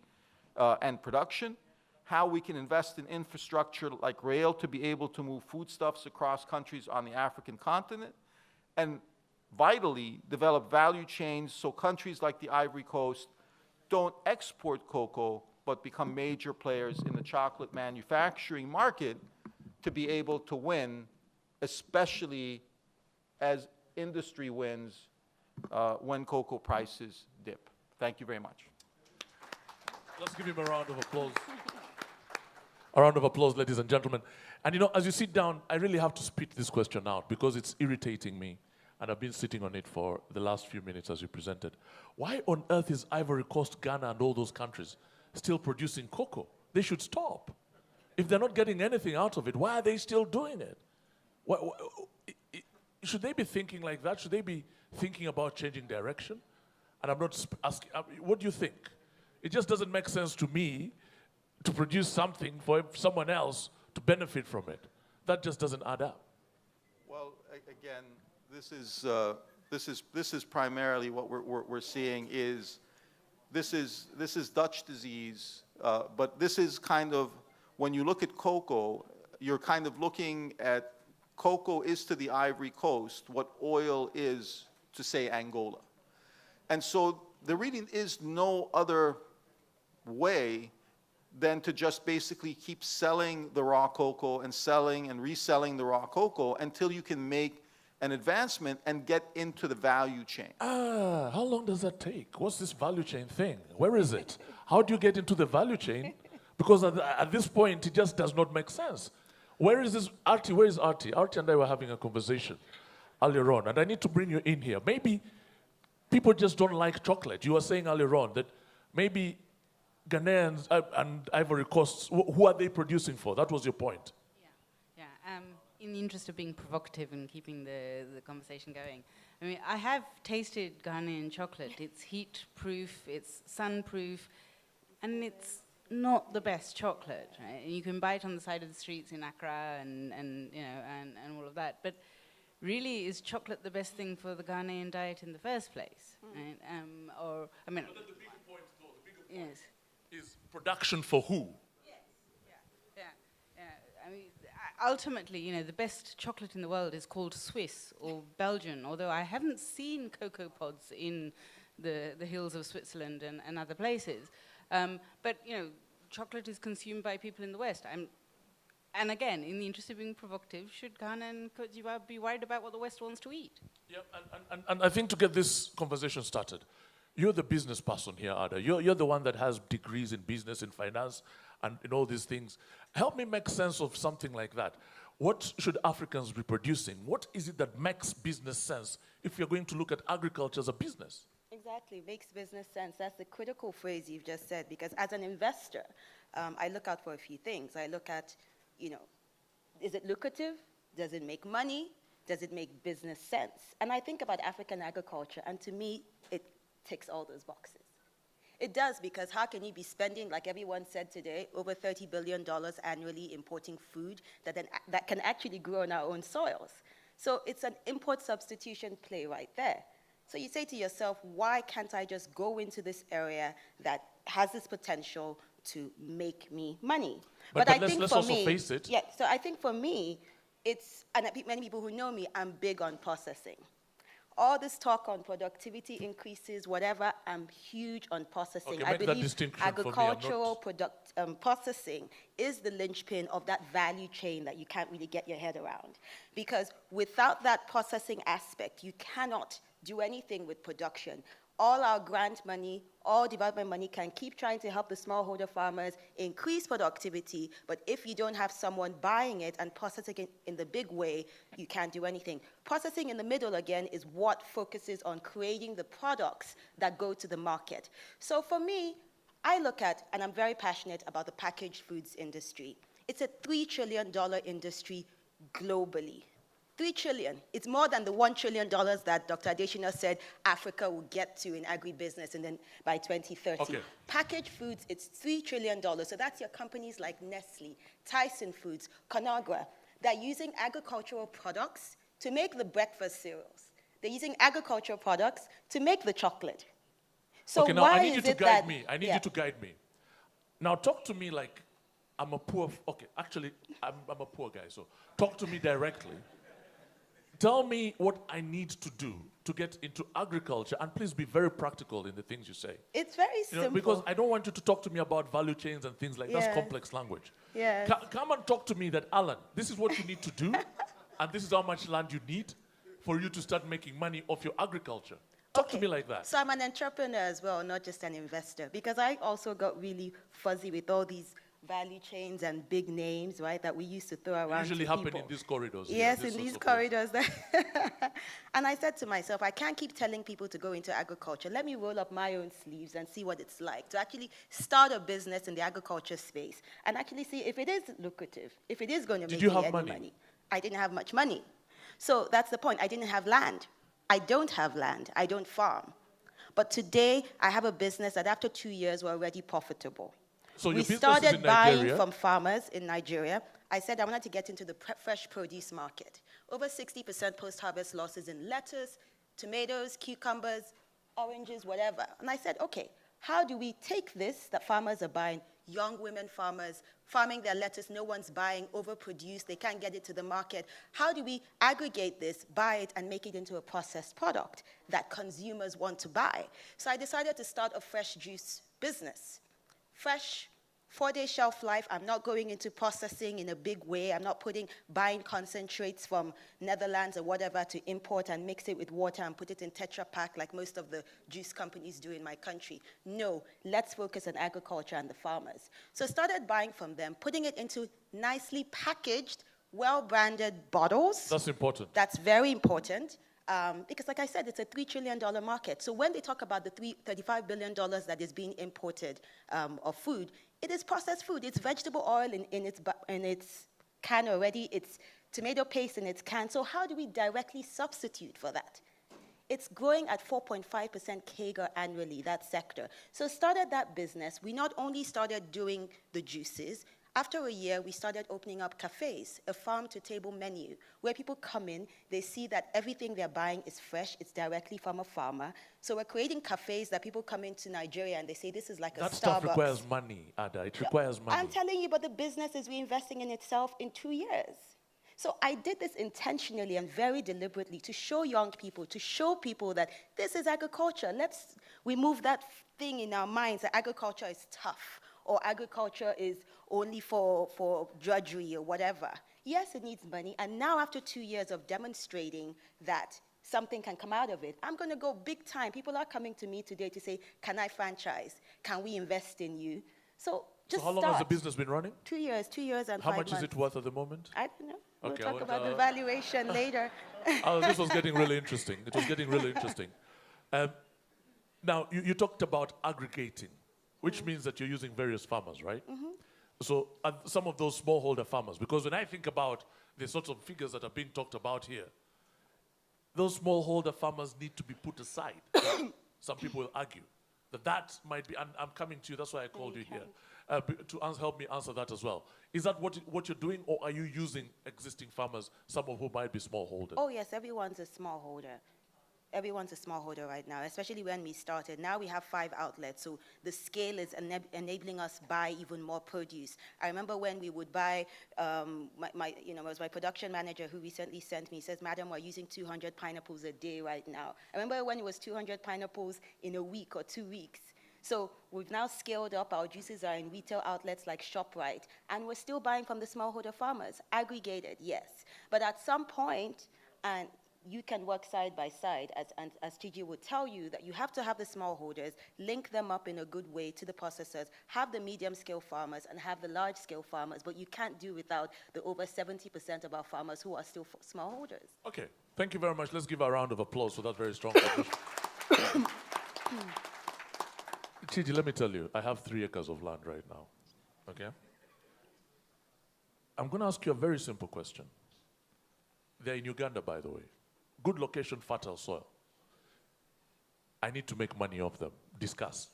and production, how we can invest in infrastructure like rail to be able to move foodstuffs across countries on the African continent, and vitally develop value chains so countries like the Ivory Coast don't export cocoa but become major players in the chocolate manufacturing market to be able to win, especially as industry wins when cocoa prices dip. Thank you very much. Let's give him a round of applause. A round of applause, ladies and gentlemen. And you know, as you sit down, I really have to spit this question out because it's irritating me. And I've been sitting on it for the last few minutes as you presented. Why on earth is Ivory Coast, Ghana, and all those countries still producing cocoa? They should stop. If they're not getting anything out of it, why are they still doing it? Should they be thinking like that? Should they be thinking about changing direction? And I'm not asking, what do you think? It just doesn't make sense to me to produce something for someone else to benefit from it. That just doesn't add up. Well, again, this is primarily what we're seeing is this is Dutch disease, but this is kind of, when you look at cocoa, you're kind of looking at cocoa is to the Ivory Coast what oil is to, say, Angola. And so there really is no other way than to just basically keep selling the raw cocoa and selling and reselling the raw cocoa until you can make an advancement and get into the value chain. How long does that take? What's this value chain thing? Where is it? How do you get into the value chain? Because at this point, it just does not make sense. Where is this? Artie, where is Artie? Artie and I were having a conversation earlier on, and I need to bring you in here. Maybe people just don't like chocolate. You were saying earlier on that maybe Ghanaians and Ivory Coast, who are they producing for? That was your point. Yeah. In the interest of being provocative and keeping the conversation going, I mean, I have tasted Ghanaian chocolate. It's heat-proof, it's sun-proof, and it's not the best chocolate. Right? You can buy it on the side of the streets in Accra and all of that. But really, is chocolate the best thing for the Ghanaian diet in the first place? Right? But then the bigger point, though, Yes. is production for who? Yeah. I mean, ultimately, the best chocolate in the world is called Swiss or Belgian, although I haven't seen cocoa pods in the hills of Switzerland and other places. But, chocolate is consumed by people in the West. And again, in the interest of being provocative, should Ghana and Cote d'Ivoire be worried about what the West wants to eat? Yeah, and I think to get this conversation started, you're the business person here, Ada. You're the one that has degrees in business, in finance, and in all these things. Help me make sense of something like that. What should Africans be producing? What is it that makes business sense if you're going to look at agriculture as a business? Exactly, makes business sense. That's the critical phrase you've just said, because as an investor, I look out for a few things. I look at, is it lucrative? Does it make money? Does it make business sense? And I think about African agriculture, and to me, it ticks all those boxes. It does, because how can you be spending, like everyone said today, over $30 billion annually importing food that can actually grow on our own soils? So it's an import substitution play right there. So you say to yourself, why can't I just go into this area that has this potential to make me money? But I let's think also face it. Yeah, so I think for me, and many people who know me, I'm big on processing. All this talk on productivity increases, whatever, I'm huge on processing. Okay, I make that believe distinction for me. agricultural processing is the linchpin of that value chain that you can't really get your head around. Because without that processing aspect, you cannot do anything with production. All our grant money, all development money can keep trying to help the smallholder farmers increase productivity, but if you don't have someone buying it and processing it in the big way, you can't do anything. Processing in the middle, again, is what focuses on creating the products that go to the market. So for me, I look at, and I'm very passionate about the packaged foods industry. It's a $3 trillion industry globally. 3 trillion. It's more than the $1 trillion that Dr. Adesina said Africa will get to in agribusiness and then by 2030. Okay. Packaged foods, it's $3 trillion. So that's your companies like Nestle, Tyson Foods, Conagra. They're using agricultural products to make the breakfast cereals. They're using agricultural products to make the chocolate. So okay, now why I need you is to it guide that, me. I need yeah. you to guide me. Now talk to me like I'm a poor, okay, actually, I'm a poor guy, so talk to me directly. Tell me what I need to do to get into agriculture, and please be very practical in the things you say. It's very simple. Because I don't want you to talk to me about value chains and things like that's Yeah. complex language. Yes. Come and talk to me that, Alan, this is what you need to do, and this is how much land you need for you to start making money off your agriculture. Talk to me like that. So I'm an entrepreneur as well, not just an investor, because I also got really fuzzy with all these value chains and big names, right, that we used to throw around Usually to happen people. in these corridors. Yes, these in these sorts of places. corridors. And I said to myself, I can't keep telling people to go into agriculture. Let me roll up my own sleeves and see what it's like to actually start a business in the agriculture space and actually see if it is lucrative, if it is going to make you me have any money? I didn't have much money. So that's the point. I didn't have land. I don't have land. I don't farm. But today, I have a business that after 2 years, we're already profitable. So your We business started is in buying Nigeria. from farmers in Nigeria. I said I wanted to get into the fresh produce market. Over 60% post-harvest losses in lettuce, tomatoes, cucumbers, oranges, whatever. And I said, okay, how do we take this that farmers are buying, young women farmers, farming their lettuce, no one's buying, overproduced, they can't get it to the market. How do we aggregate this, buy it, and make it into a processed product that consumers want to buy? So I decided to start a fresh juice business. Fresh, 4-day shelf life. I'm not going into processing in a big way. I'm not buying concentrates from Netherlands or whatever to import and mix it with water and put it in Tetra Pak like most of the juice companies do in my country. No, let's focus on agriculture and the farmers. So started buying from them, putting it into nicely packaged, well-branded bottles. That's important. That's very important. Because like I said, it's a $3 trillion market. So when they talk about the $35 billion that is being imported of food, it is processed food. It's vegetable oil in its can already. It's tomato paste in its can. So how do we directly substitute for that? It's growing at 4.5% CAGR annually, that sector. So started that business. We not only started doing the juices, after a year, we started opening up cafes, a farm-to-table menu, where people come in, they see that everything they're buying is fresh, it's directly from a farmer. So we're creating cafes that people come into Nigeria and they say, this is like a Starbucks. That stuff requires money, Ada. It requires money. I'm telling you, but the business is reinvesting in itself in 2 years. So I did this intentionally and very deliberately to show young people, to show people that this is agriculture. Let's remove that thing in our minds that agriculture is tough, or agriculture is only for drudgery or whatever. Yes, it needs money, and now after 2 years of demonstrating that something can come out of it, I'm gonna go big time. People are coming to me today to say, can I franchise? Can we invest in you? So just how long has the business been running? 2 years, 2 years and How 5 much months. is it worth at the moment? I don't know. We'll Okay, talk well, about the valuation later. This was getting really interesting. It was getting really interesting. Now, you talked about aggregating, which means that you're using various farmers, right? So some of those smallholder farmers, because when I think about the sorts of figures that are being talked about here, those smallholder farmers need to be put aside. Some people will argue that might be, and I'm coming to you, that's why I called you here, to help me answer that as well. Is that what you're doing, or are you using existing farmers, some of whom might be smallholders? Oh yes, everyone's a smallholder. Everyone's a smallholder right now, especially when we started. Now we have 5 outlets, so the scale is enabling us to buy even more produce. I remember when we would buy, it was my production manager who recently sent me, says, Madam, we're using 200 pineapples a day right now. I remember when it was 200 pineapples in a week or 2 weeks. So we've now scaled up. Our juices are in retail outlets like ShopRite, and we're still buying from the smallholder farmers. Aggregated, yes. But at some point, and you can work side by side, as TG would tell you, that you have to have the smallholders, link them up in a good way to the processors, have the medium-scale farmers, and have the large-scale farmers, but you can't do without the over 70% of our farmers who are still smallholders. Okay, thank you very much. Let's give a round of applause for that very strong submission. TG, let me tell you, I have 3 acres of land right now, okay? I'm gonna ask you a very simple question. They're in Uganda, by the way. Good location, fertile soil. I need to make money off them. Discuss.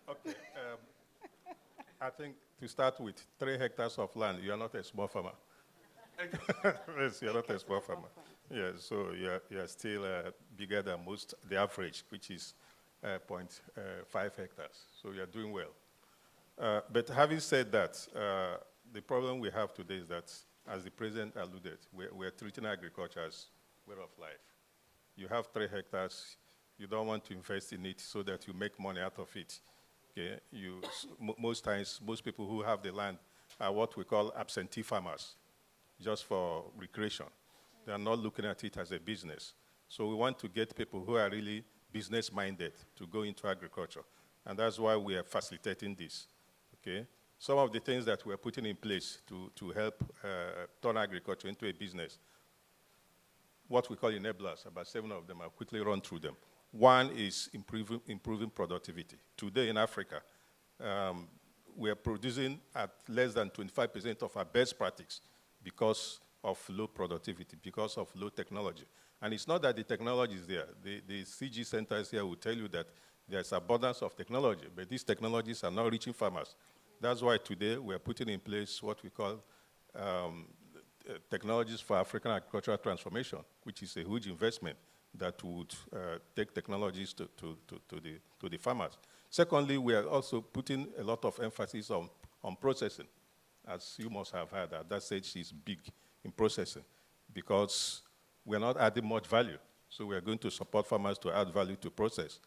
Okay. I think to start with, 3 hectares of land, you're not a small farmer. Yes, you're not a small farmer. Yeah, so you're still bigger than the average, which is 0.5 hectares. So you're doing well. But having said that, the problem we have today is that, as the president alluded, we're treating agriculture as way of life. You have 3 hectares, you don't want to invest in it so that you make money out of it. Okay? Most times, most people who have the land are what we call absentee farmers, just for recreation. They are not looking at it as a business. So we want to get people who are really business-minded to go into agriculture. And that's why we are facilitating this. Okay? Some of the things that we're putting in place to help turn agriculture into a business, what we call enablers, about 7 of them, I'll quickly run through them. One is improving productivity. Today in Africa, we are producing at less than 25% of our best practice because of low productivity, because of low technology. And it's not that the technology is there. The CG centers here will tell you that there's abundance of technology, but these technologies are not reaching farmers. That's why today we're putting in place what we call technologies for African agricultural transformation, which is a huge investment that would take technologies to the farmers. Secondly, we are also putting a lot of emphasis on processing. As you must have heard, that stage is big in processing because we're not adding much value. So we are going to support farmers to add value to process.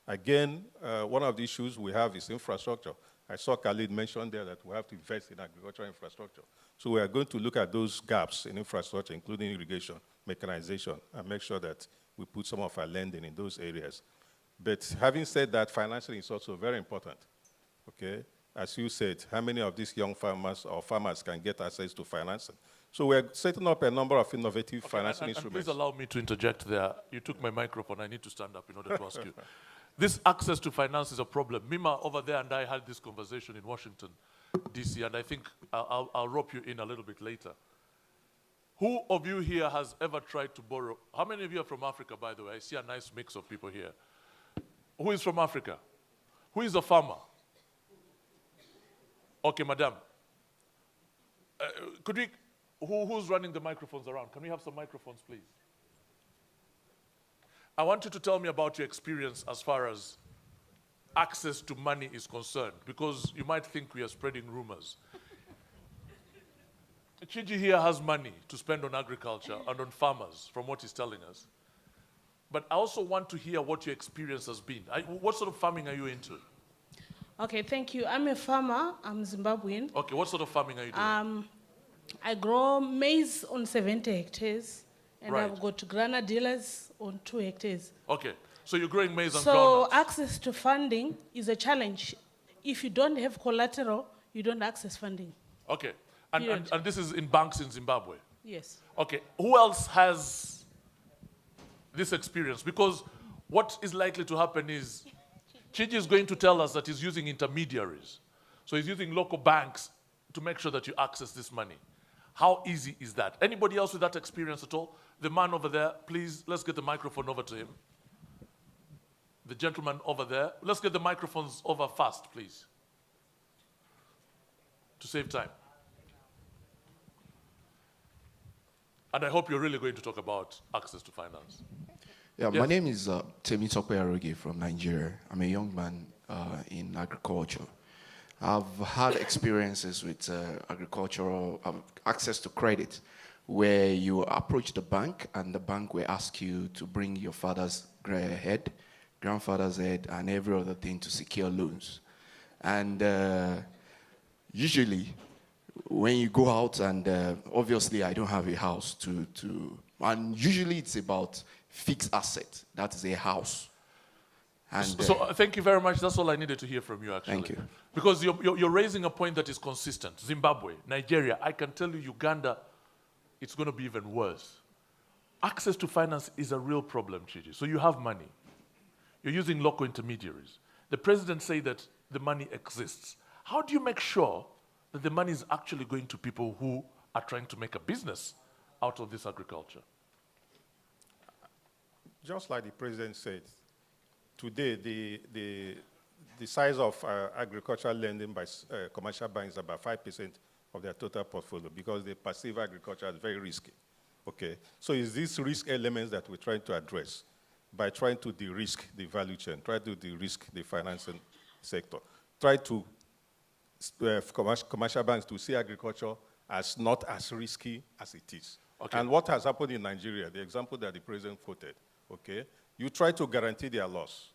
Again, one of the issues we have is infrastructure. I saw Khalid mention there that we have to invest in agricultural infrastructure. So we are going to look at those gaps in infrastructure, including irrigation, mechanization, and make sure that we put some of our lending in those areas. But having said that, financing is also very important, okay? as you said, how many of these young farmers or farmers can get access to financing? So we're setting up a number of innovative financing And instruments. please allow me to interject there. You took my microphone. I need to stand up in order to ask you. This access to finance is a problem. Mima over there and I had this conversation in Washington, D.C., and I think I'll rope you in a little bit later. Who of you here has ever tried to borrow? How many of you are from Africa, by the way? I see a nice mix of people here. Who is from Africa? Who is a farmer? Okay, madam. Who's running the microphones around? Can we have some microphones, please? I want you to tell me about your experience as far as access to money is concerned, because you might think we are spreading rumors. Chiji here has money to spend on agriculture and on farmers, from what he's telling us. But I also want to hear what your experience has been. What sort of farming are you into? Okay, thank you. I'm a farmer. I'm Zimbabwean. Okay, what sort of farming are you doing? I grow maize on 70 hectares, and Right. I've got granadillas on 2 hectares. Okay, so you're growing maize and So groundnuts. access to funding is a challenge. If you don't have collateral, you don't access funding. Okay, Period. and this is in banks in Zimbabwe. Yes. Okay, who else has this experience? Because what is likely to happen is Chiji is going to tell us that he's using intermediaries. So he's using local banks to make sure that you access this money. How easy is that? Anybody else with that experience at all? The man over there, please, let's get the microphone over to him. The gentleman over there. Let's get the microphones over fast, please, to save time. And I hope you're really going to talk about access to finance. Yeah, Yes. my name is Temitope Aroge from Nigeria. I'm a young man in agriculture. I've had experiences with agricultural access to credit, where you approach the bank and the bank will ask you to bring your father's head, grandfather's head, and every other thing to secure loans. And usually, when you go out and obviously I don't have a house and usually it's about fixed asset, that is a house. And So thank you very much. That's all I needed to hear from you, actually. Thank you. Because you're raising a point that is consistent. Zimbabwe, Nigeria, I can tell you Uganda, it's going to be even worse. Access to finance is a real problem, Chiji. So you have money. You're using local intermediaries. The president said that the money exists. How do you make sure that the money is actually going to people who are trying to make a business out of this agriculture? Just like the president said, today the size of agricultural lending by commercial banks is about 5% of their total portfolio because they perceive agriculture as very risky. Okay, so it's these risk elements that we're trying to address by trying to de-risk the value chain, try to de-risk the financing sector, try to commercial banks to see agriculture as not as risky as it is. Okay. And what has happened in Nigeria, the example that the president quoted, okay, you try to guarantee their loss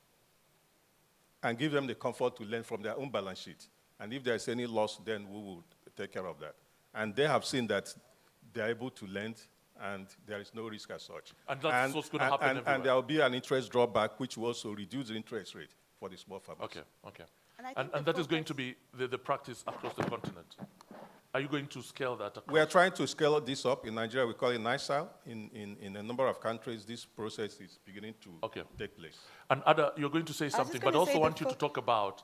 and give them the comfort to lend from their own balance sheet. And if there's any loss, then we will take care of that. And they have seen that they're able to lend and there is no risk as such. And that's what's going to happen everywhere. And there will be an interest drawback, which will also reduce the interest rate for the small farmers. Okay, okay. And I And, think and the that is going to focus- be the practice across the continent. Are you going to scale that across? We are trying to scale this up. In Nigeria, we call it NISAL. In a number of countries, this process is beginning to take place. And Ada, you're going to say just something, but gonna also say the want you to talk about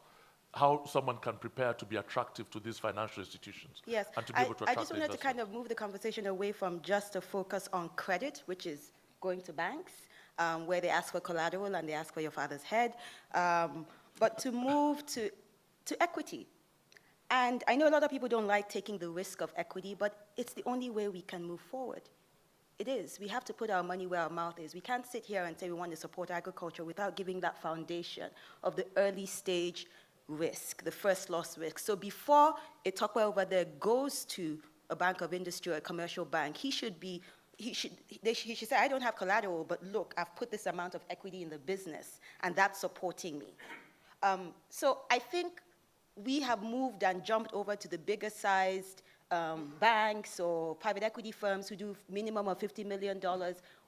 how someone can prepare to be attractive to these financial institutions. Yes, And to be able to I attract just wanted to investment. kind of move the conversation away from just a focus on credit, which is going to banks, where they ask for collateral and they ask for your father's head, but to move to equity. And I know a lot of people don't like taking the risk of equity, but it's the only way we can move forward. It is. We have to put our money where our mouth is. We can't sit here and say we want to support agriculture without giving that foundation of the early stage risk, the first loss risk. So before a Tokwe over there goes to a bank of industry or a commercial bank, he should say, I don't have collateral, but look, I've put this amount of equity in the business, and that's supporting me. So I think we have moved and jumped over to the bigger sized banks or private equity firms who do minimum of $50 million.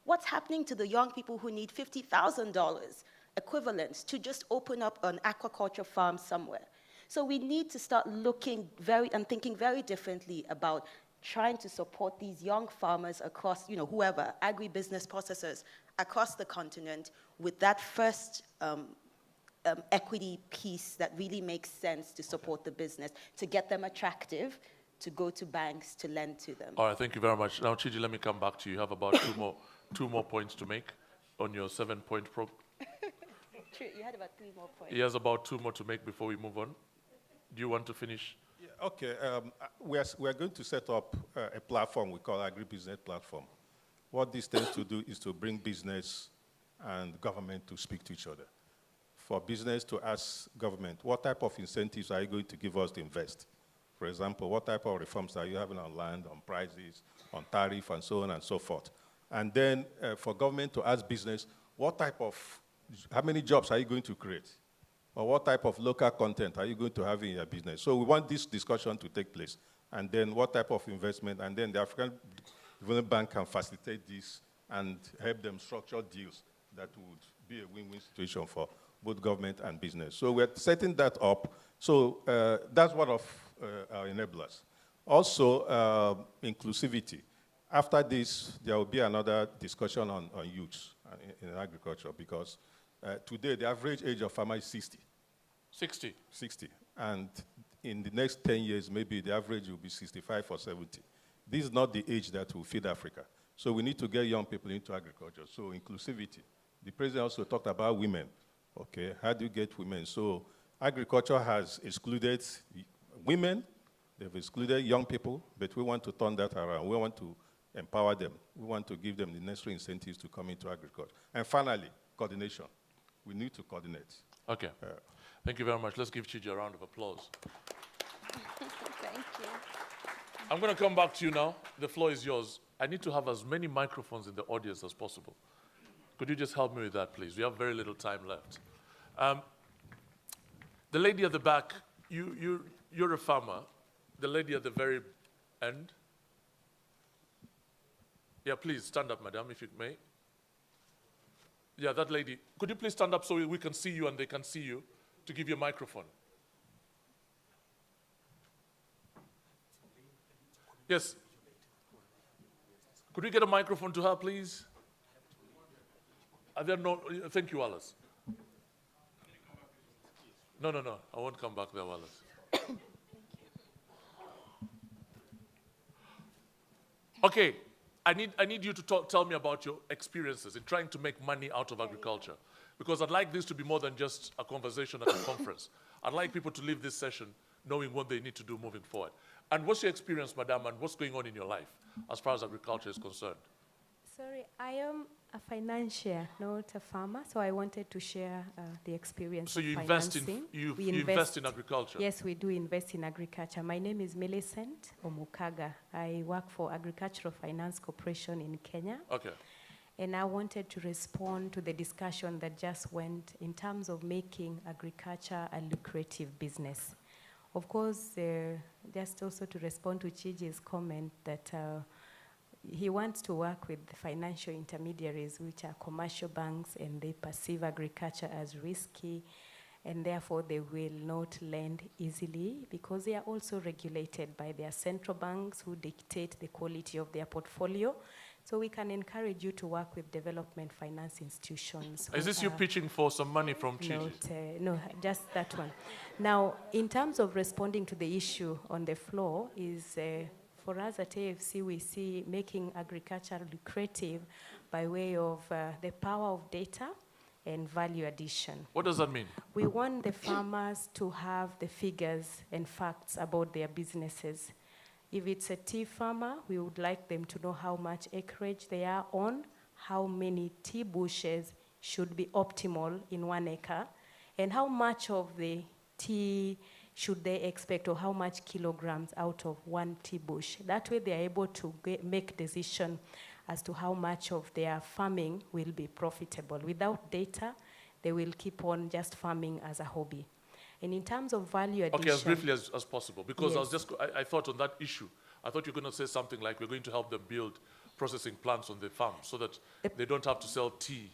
What's happening to the young people who need $50,000 equivalent to just open up an aquaculture farm somewhere? So we need to start looking and thinking very differently about trying to support these young farmers across, whoever, agribusiness processors across the continent with that first equity piece that really makes sense to support the business, to get them attractive, to go to banks to lend to them. All right, thank you very much. Now, Chiji, let me come back to you. You have about two more points to make on your 7-point program. True, you had about 3 more points. He has about 2 more to make before we move on. Do you want to finish? Yeah, okay, we're going to set up a platform we call Agribusiness Platform. What this tends to do is to bring business and government to speak to each other. For business to ask government, what type of incentives are you going to give us to invest? For example, what type of reforms are you having on land, on prices, on tariff, and so on and so forth? And then for government to ask business, how many jobs are you going to create? Or what type of local content are you going to have in your business? So we want this discussion to take place. And then what type of investment, and then the African Development Bank can facilitate this and help them structure deals that would be a win-win situation for both government and business. So we're setting that up. So that's one of our enablers. Also, inclusivity. After this, there will be another discussion on youths in agriculture because today the average age of farmer is 60. 60? 60. And in the next 10 years, maybe the average will be 65 or 70. This is not the age that will feed Africa. So we need to get young people into agriculture. So inclusivity. The president also talked about women. Okay, how do you get women? So agriculture has excluded women, they've excluded young people, but we want to turn that around. We want to empower them. We want to give them the necessary incentives to come into agriculture. And finally, coordination. We need to coordinate. Okay. Thank you very much. Let's give Chiji a round of applause. Thank you. I'm going to come back to you now. The floor is yours. I need to have as many microphones in the audience as possible. Could you just help me with that, please? We have very little time left. The lady at the back, you're a farmer. The lady at the very end. Yeah, please stand up, madam, if you may. Yeah, that lady. Could you please stand up so we can see you and they can see you to give you a microphone? Yes. Could we get a microphone to her, please? Are there no? Thank you, Wallace. No. I won't come back there, Wallace. Okay. I need you to tell me about your experiences in trying to make money out of agriculture. Because I'd like this to be more than just a conversation at a conference. I'd like people to leave this session knowing what they need to do moving forward. And what's your experience, madam, and what's going on in your life as far as agriculture is concerned? Sorry, I am a financier, not a farmer, so I wanted to share the experience. So you of invest financing. you invest in agriculture? Yes, we do invest in agriculture. My name is Millicent Omukaga. I work for Agricultural Finance Corporation in Kenya. Okay. And I wanted to respond to the discussion that just went in terms of making agriculture a lucrative business. Of course, just also to respond to Chiji's comment that he wants to work with the financial intermediaries, which are commercial banks, and they perceive agriculture as risky, and therefore they will not lend easily because they are also regulated by their central banks who dictate the quality of their portfolio. So we can encourage you to work with development finance institutions. Is this you pitching for some money from Chiji? No, just that one. Now, in terms of responding to the issue on the floor is for us at AFC, we see making agriculture lucrative by way of the power of data and value addition. What does that mean? We want the farmers to have the figures and facts about their businesses. If it's a tea farmer, we would like them to know how much acreage they are on, how many tea bushes should be optimal in 1 acre, and how much of the tea should they expect, or how much kilograms out of 1 tea bush. That way they are able to make decision as to how much of their farming will be profitable. Without data, they will keep on just farming as a hobby. And in terms of value addition... Okay, as briefly as possible, because yes. I thought on that issue, I thought you were going to say something like we're going to help them build processing plants on the farm so that they don't have to sell tea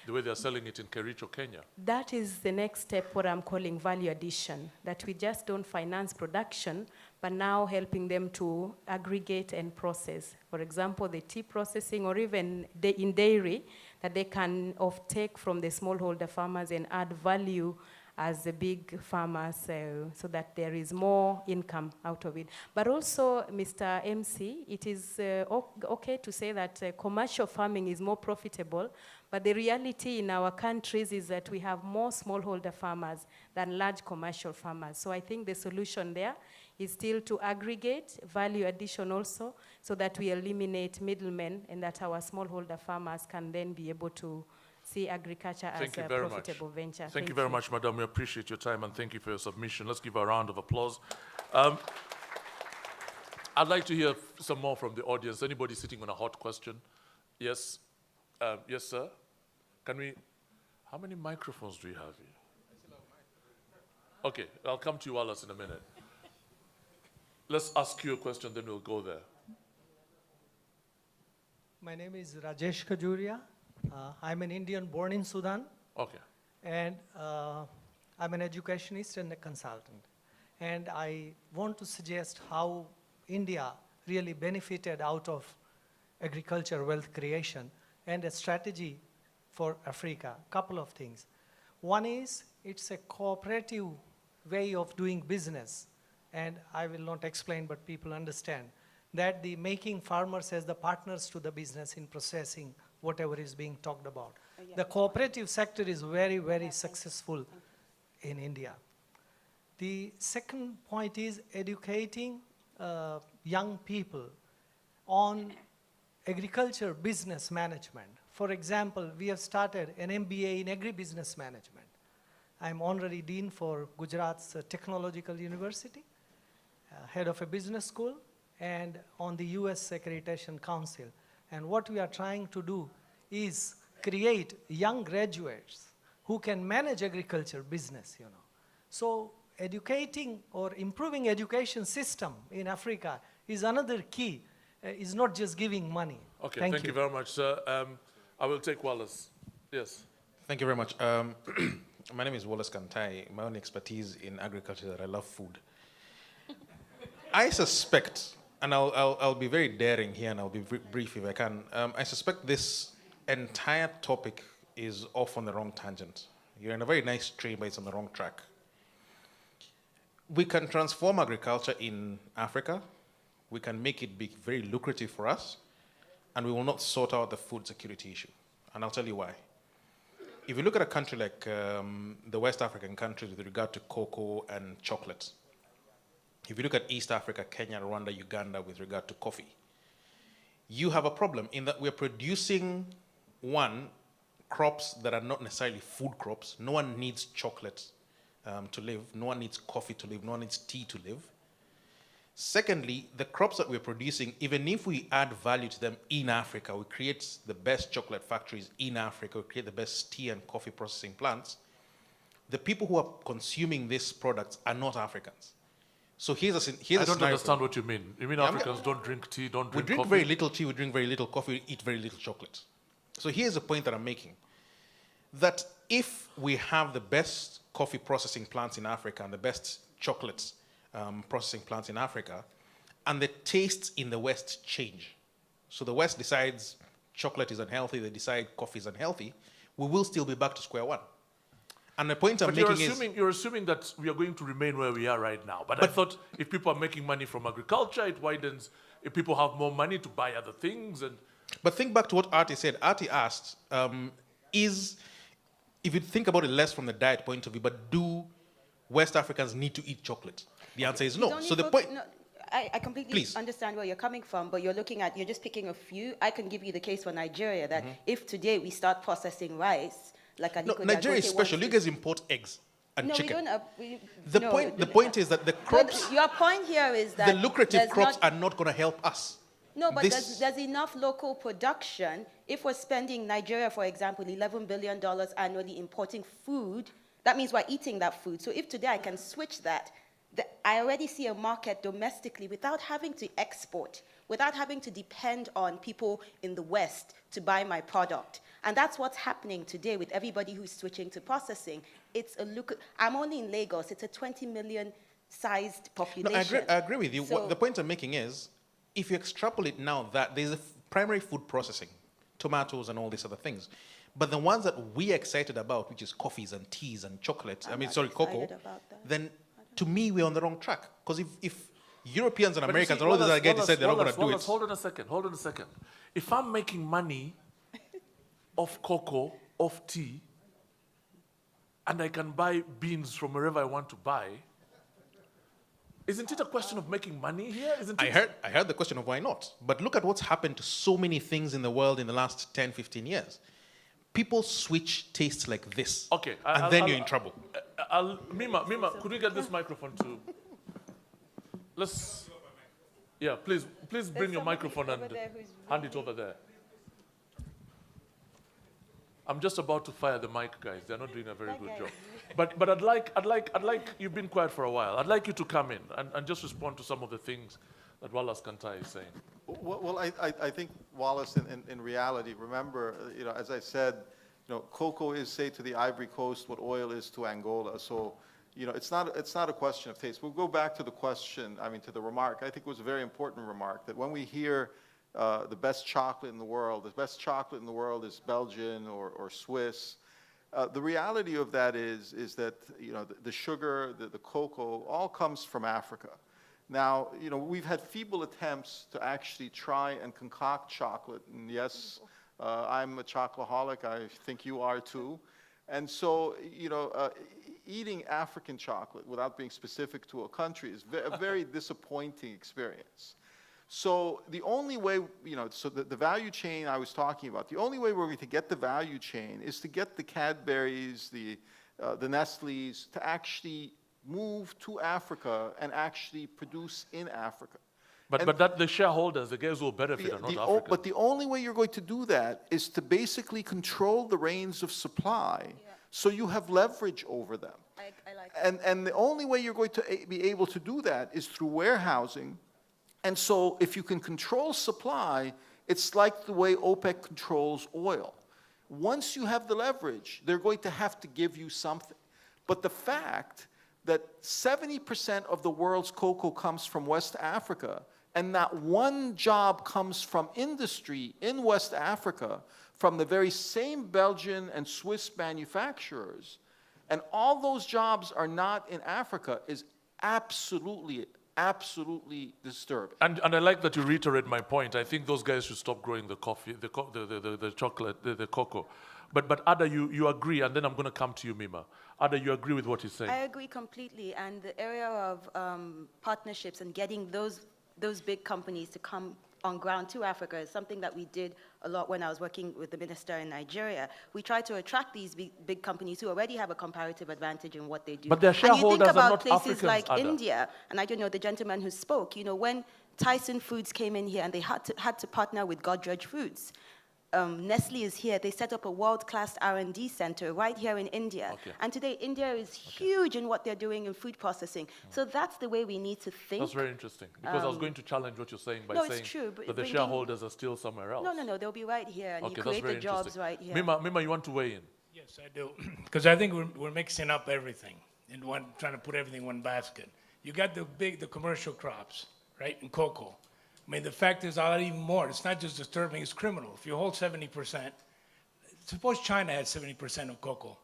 the way they're selling it in Kericho, Kenya. That is the next step, what I'm calling value addition, that we just don't finance production, but now helping them to aggregate and process. For example, the tea processing, or even in dairy, that they can take from the smallholder farmers and add value as the big farmers, so that there is more income out of it. But also, Mr. MC, it is okay to say that commercial farming is more profitable, but the reality in our countries is that we have more smallholder farmers than large commercial farmers. So I think the solution there is still to aggregate value addition also, so that we eliminate middlemen and that our smallholder farmers can then be able to see agriculture as a profitable venture. Thank you very much, madam. We appreciate your time and thank you for your submission. Let's give her a round of applause. I'd like to hear some more from the audience. Anybody sitting on a hot question? Yes? Yes, sir? How many microphones do you have here? Okay, I'll come to you, Wallace, in a minute. Let's ask you a question, then we'll go there. My name is Rajesh Khajuria. I'm an Indian born in Sudan. Okay. And I'm an educationist and a consultant. And I want to suggest how India really benefited out of agriculture wealth creation and a strategy for Africa. A couple of things. One is it's a cooperative way of doing business. And I will not explain, but people understand that the making farmers as the partners to the business in processing whatever is being talked about. The cooperative sector is very, very successful in India. The second point is educating young people on agriculture business management. For example, we have started an MBA in agribusiness management. I'm honorary dean for Gujarat's Technological University, head of a business school, and on the US Accreditation Council. And what we are trying to do is create young graduates who can manage agriculture business, you know. So educating or improving education system in Africa is another key, is not just giving money. Okay, thank you very much, sir. I will take Wallace. Yes. Thank you very much. My name is Wallace Kantai. My own expertise in agriculture is that I love food. I suspect, and I'll be very daring here and I'll be brief if I can. I suspect this entire topic is off on the wrong tangent. You're in a very nice train, but it's on the wrong track. We can transform agriculture in Africa. We can make it be very lucrative for us, and we will not sort out the food security issue. And I'll tell you why. If you look at a country like the West African countries with regard to cocoa and chocolate, if you look at East Africa, Kenya, Rwanda, Uganda with regard to coffee, you have a problem in that we're producing, one, crops that are not necessarily food crops. No one needs chocolate to live. No one needs coffee to live. No one needs tea to live. Secondly, the crops that we're producing, even if we add value to them in Africa, we create the best chocolate factories in Africa, we create the best tea and coffee processing plants, the people who are consuming these products are not Africans. So here's a scenario. I don't understand what you mean. You mean Africans don't drink tea, don't drink coffee? We drink very little tea, we drink very little coffee, we eat very little chocolate. So here's the point that I'm making. That if we have the best coffee processing plants in Africa and the best chocolate processing plants in Africa, and the tastes in the West change. So the West decides chocolate is unhealthy, they decide coffee is unhealthy, we will still be back to square one. And the point I'm making is... You're assuming that we are going to remain where we are right now. But I thought if people are making money from agriculture, it widens. If people have more money to buy other things. But think back to what Artie said. Artie asked, if you think about it less from the diet point of view, but do West Africans need to eat chocolate? The answer is no. So the point... No, I completely understand where you're coming from, but you're just picking a few. I can give you the case for Nigeria, that if today we start processing rice, like Aliko Nigeria is special. You guys import eggs and chicken. We don't. The point is that the crops... Your point here is that... The lucrative crops are not going to help us. No, but there's enough local production. If we're spending Nigeria, for example, $11 billion annually importing food, that means we're eating that food. So if today I can switch that, I already see a market domestically without having to export, without having to depend on people in the West to buy my product. And that's what's happening today with everybody who's switching to processing. It's a look. I'm only in Lagos. It's a 20 million sized population. No, I agree with you. So The point I'm making is, if you extrapolate now that there's a primary food processing, tomatoes and all these other things, but the ones that we're excited about, which is coffees and teas and chocolates, cocoa, then to me, we're on the wrong track. Because if Europeans and Americans and all these other guys decide they're not going to do it. Hold on a second. If I'm making money off cocoa, off tea, and I can buy beans from wherever I want to buy, isn't it a question of making money here? I heard the question of why not. But look at what's happened to so many things in the world in the last 10, 15 years. People switch tastes like this. Okay. And then you're in trouble. Mima, could we get this microphone to... Please bring your microphone and hand it over there. I'm just about to fire the mic, guys. They're not doing a very good job. But I'd like, you've been quiet for a while. I'd like you to come in and just respond to some of the things that Wallace Kantai is saying. Well, I think, Wallace, in reality, remember, as I said, cocoa is, say, to the Ivory Coast what oil is to Angola. So, it's not a question of taste. We'll go back to the question, to the remark. I think it was a very important remark that when we hear the best chocolate in the world is Belgian or Swiss. The reality of that is that the sugar, the cocoa, all comes from Africa. Now, we've had feeble attempts to actually try and concoct chocolate. And yes, I'm a chocoholic. I think you are too. And so, eating African chocolate without being specific to a country is a very disappointing experience. So the only way, the value chain I was talking about, the only way we're going to get the value chain is to get the Cadburys, the Nestle's to actually move to Africa and actually produce in Africa. But that the shareholders, the guys who will benefit are not African. But the only way you're going to do that is to basically control the reins of supply, so you have leverage over them. I like that. And the only way you're going to be able to do that is through warehousing. And so if you can control supply, it's like the way OPEC controls oil. Once you have the leverage, they're going to have to give you something. But the fact that 70% of the world's cocoa comes from West Africa, and not one job comes from industry in West Africa from the very same Belgian and Swiss manufacturers, and all those jobs are not in Africa, is absolutely disturbing. And I like that you reiterate my point. I think those guys should stop growing the coffee, the chocolate, the cocoa. But Ada, you agree, and then I'm going to come to you, Mima. Ada, you agree with what he's saying? I agree completely. And the area of partnerships and getting those big companies to come on ground to Africa is something that we did a lot when I was working with the minister in Nigeria. We tried to attract these big companies who already have a comparative advantage in what they do. But their shareholders are not Africans. And you think about places like Ada. India, and I don't know, the gentleman who spoke, when Tyson Foods came in here and they had to partner with Godrej Foods. Nestle is here. They set up a world-class R&D center right here in India. Okay. And today, India is huge in what they're doing in food processing. So that's the way we need to think. That's very interesting, because I was going to challenge what you're saying by saying it's true, but that the shareholders are still somewhere else. No, they'll be right here, and Okay, you that's create very the jobs interesting. right here. Mima, you want to weigh in? Yes, I do. Because I think we're mixing up everything in one, trying to put everything in one basket. You got the commercial crops, right, and cocoa. I mean, the fact is, I'll add even more. It's not just disturbing, it's criminal. If you hold 70%, suppose China had 70% of cocoa,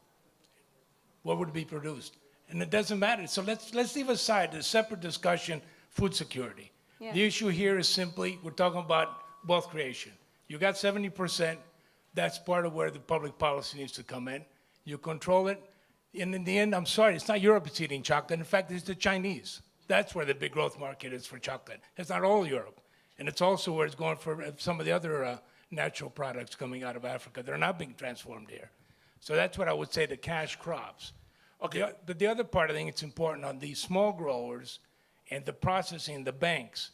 what would be produced? And it doesn't matter. So let's leave aside the separate discussion, food security. Yeah. The issue here is simply, we're talking about wealth creation. You got 70%, that's part of where the public policy needs to come in. You control it, and in the end, I'm sorry, it's not Europe that's eating chocolate. In fact, it's the Chinese. That's where the big growth market is for chocolate. It's not all Europe. And it's also where it's going for some of the other natural products coming out of Africa. They're not being transformed here. So that's what I would say, the cash crops. Okay, but the other part, I think it's important on these small growers and the processing, the banks.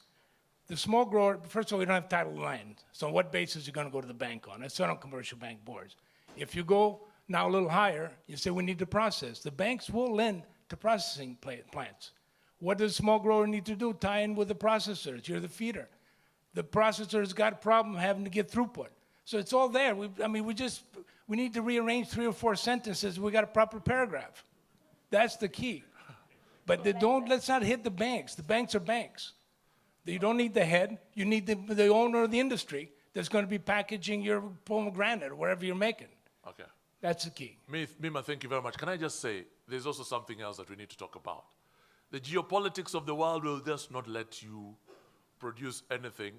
The small grower, first of all, we don't have title land. So on what basis are you going to go to the bank on? It's not on commercial bank boards. If you go now a little higher, you say we need to process. The banks will lend to processing plants. What does small grower need to do? Tie in with the processors. You're the feeder. The processor's got a problem having to get throughput. So it's all there. We need to rearrange 3 or 4 sentences. We got a proper paragraph. That's the key. But let's not hit the banks. The banks are banks. You don't need the head. You need the owner of the industry that's going to be packaging your pomegranate or whatever you're making. Okay. That's the key. Mima, thank you very much. Can I just say, there's also something else that we need to talk about. The geopolitics of the world will just not let you produce anything.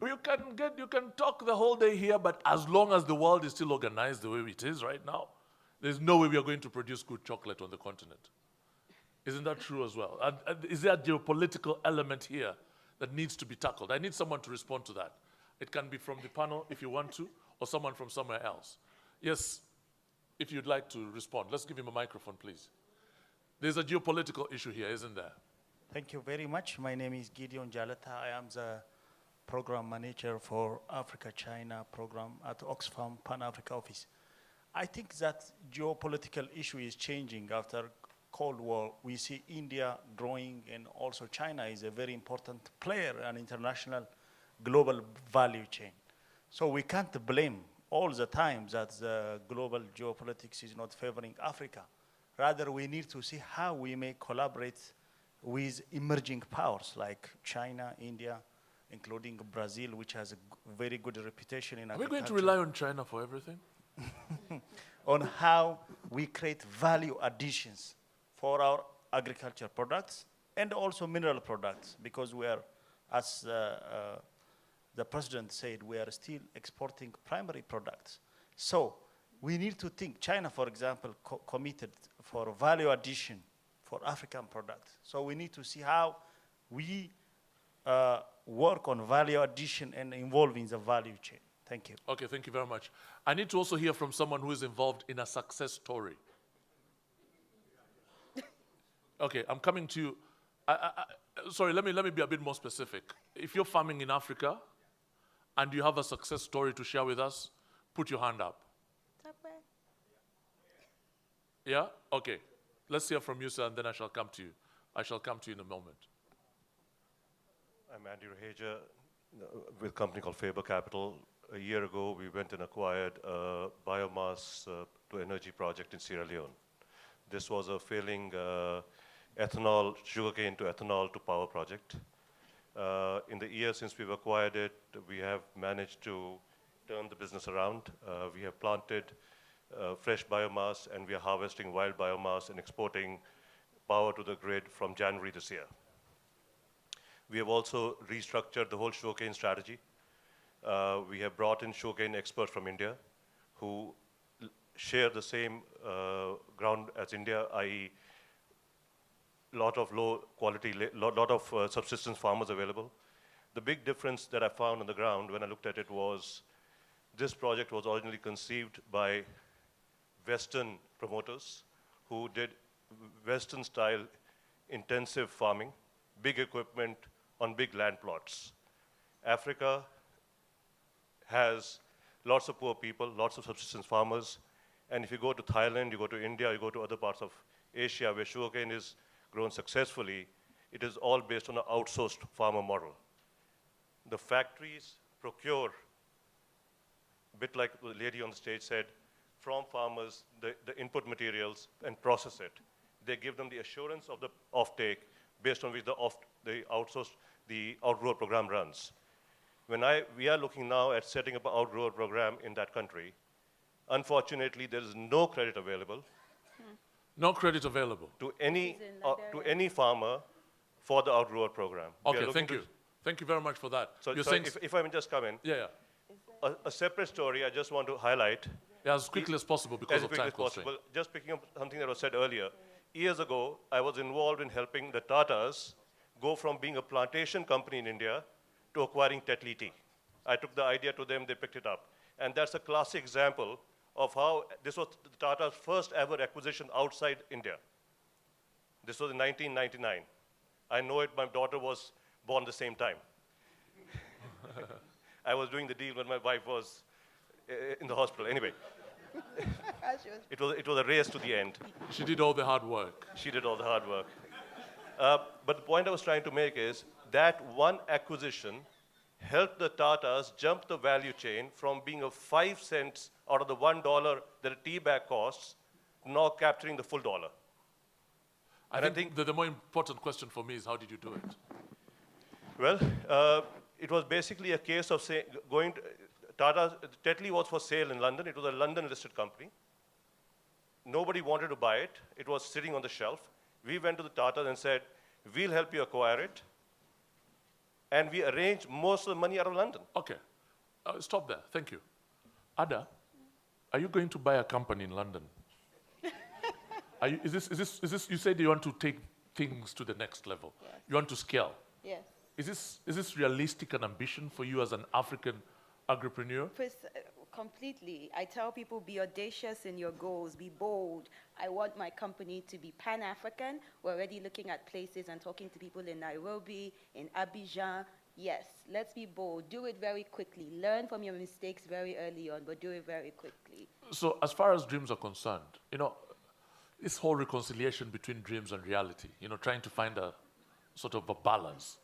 You can talk the whole day here, but as long as the world is still organized the way it is right now, there's no way we are going to produce good chocolate on the continent. Isn't that true as well? And is there a geopolitical element here that needs to be tackled? I need someone to respond to that. It can be from the panel if you want to, or someone from somewhere else. Yes, if you'd like to respond. Let's give him a microphone, please. There's a geopolitical issue here, isn't there? Thank you very much. My name is Gideon Jalata. I am the program manager for Africa-China program at Oxfam Pan-Africa office. I think that geopolitical issue is changing after Cold War. We see India growing, and also China is a very important player in international global value chain. So we can't blame all the time that the global geopolitics is not favoring Africa. Rather, we need to see how we may collaborate with emerging powers like China, India, including Brazil, which has a very good reputation in agriculture. Are we going to rely on China for everything? On how we create value additions for our agriculture products and also mineral products, because we are, as the president said, we are still exporting primary products. So we need to think, China, for example, committed for value addition for African products. So we need to see how we work on value addition and involving the value chain. Thank you. Okay, thank you very much. I need to also hear from someone who is involved in a success story. Okay, I'm coming to you. Sorry, let me be a bit more specific. If you're farming in Africa and you have a success story to share with us, put your hand up. Yeah? Okay. Let's hear from you, sir, and then I shall come to you. I shall come to you in a moment. I'm Andy Raheja with a company called Faber Capital. A year ago, we went and acquired a biomass to energy project in Sierra Leone. This was a failing ethanol, sugarcane to ethanol to power project. In the year since we've acquired it, we have managed to turn the business around. We have planted fresh biomass, and we are harvesting wild biomass and exporting power to the grid from January this year. We have also restructured the whole sugarcane strategy. We have brought in sugarcane experts from India who share the same ground as India, i.e. lot of low quality, lot of subsistence farmers available. The big difference that I found on the ground when I looked at it was this project was originally conceived by Western promoters who did Western style intensive farming, big equipment on big land plots. Africa has lots of poor people, lots of subsistence farmers, and if you go to Thailand, you go to India, you go to other parts of Asia where sugarcane is grown successfully, it is all based on an outsourced farmer model. The factories procure, a bit like the lady on the stage said, from farmers the input materials and process it. They give them the assurance of the offtake based on which the outgrower program runs. We are looking now at setting up an outgrower program in that country. Unfortunately, there is no credit available. No credit available to any farmer for the outgrower program. Okay, thank you. Thank you very much for that. So if I may just come in. Yeah. A separate story I just want to highlight. Yeah, as quickly as possible because of time constraint. Just picking up something that was said earlier. Years ago, I was involved in helping the Tatas go from being a plantation company in India to acquiring Tetley tea. I took the idea to them, they picked it up. And that's a classic example of how this was the Tata's first ever acquisition outside India. This was in 1999. I know it, my daughter was born the same time. I was doing the deal when my wife was in the hospital. Anyway, it was a race to the end. She did all the hard work. She did all the hard work. But the point I was trying to make is that one acquisition helped the Tatas jump the value chain from being of 5 cents out of the $1 that a tea bag costs, now capturing the full dollar. I think the more important question for me is, how did you do it? Well, it was basically a case of going to Tata. Tetley was for sale in London. It was a London-listed company. Nobody wanted to buy it. It was sitting on the shelf. We went to the Tatas and said, we'll help you acquire it. And we arranged most of the money out of London. Okay. Stop there. Thank you. Ada, are you going to buy a company in London? Is this, you said you want to take things to the next level. Yes. You want to scale. Yes. Is this realistic an ambition for you as an African agripreneur? Completely. I tell people, be audacious in your goals, be bold. I want my company to be Pan-African. We're already looking at places and talking to people in Nairobi, in Abidjan. Yes, let's be bold. Do it very quickly. Learn from your mistakes very early on, but do it very quickly. So as far as dreams are concerned, this whole reconciliation between dreams and reality, trying to find a sort of a balance.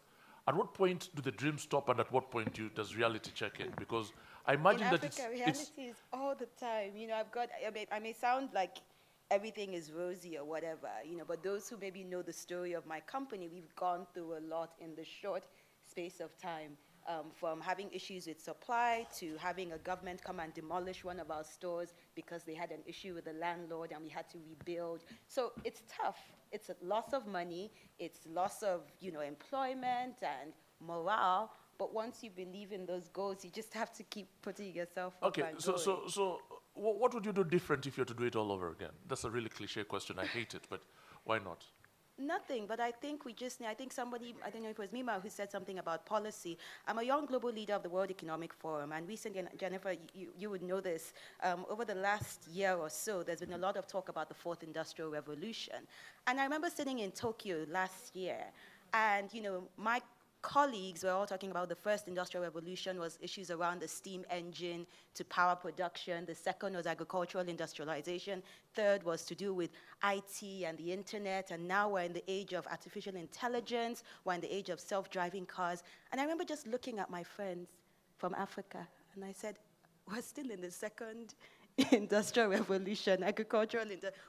At what point do the dreams stop, and at what point does reality check in? Because I imagine that reality is all the time. I may sound like everything is rosy or whatever, but those who maybe know the story of my company, we've gone through a lot in the short space of time. From having issues with supply to having a government come and demolish one of our stores because they had an issue with the landlord and we had to rebuild. So it's tough. It's a loss of money. It's loss of, employment and morale. But once you believe in those goals, you just have to keep putting yourself up. Okay, so what would you do different if you had to do it all over again? That's a really cliche question. I hate it, but why not? Nothing, but I think somebody, I don't know if it was Mima who said something about policy. I'm a young global leader of the World Economic Forum, and recently, and Jennifer, you would know this, over the last year or so, there's been a lot of talk about the fourth industrial revolution. And I remember sitting in Tokyo last year, and my colleagues were all talking about the first industrial revolution was issues around the steam engine to power production. The second was agricultural industrialization. Third was to do with IT and the internet. And now we're in the age of artificial intelligence. We're in the age of self-driving cars. And I remember just looking at my friends from Africa, and I said, we're still in the second industrial revolution,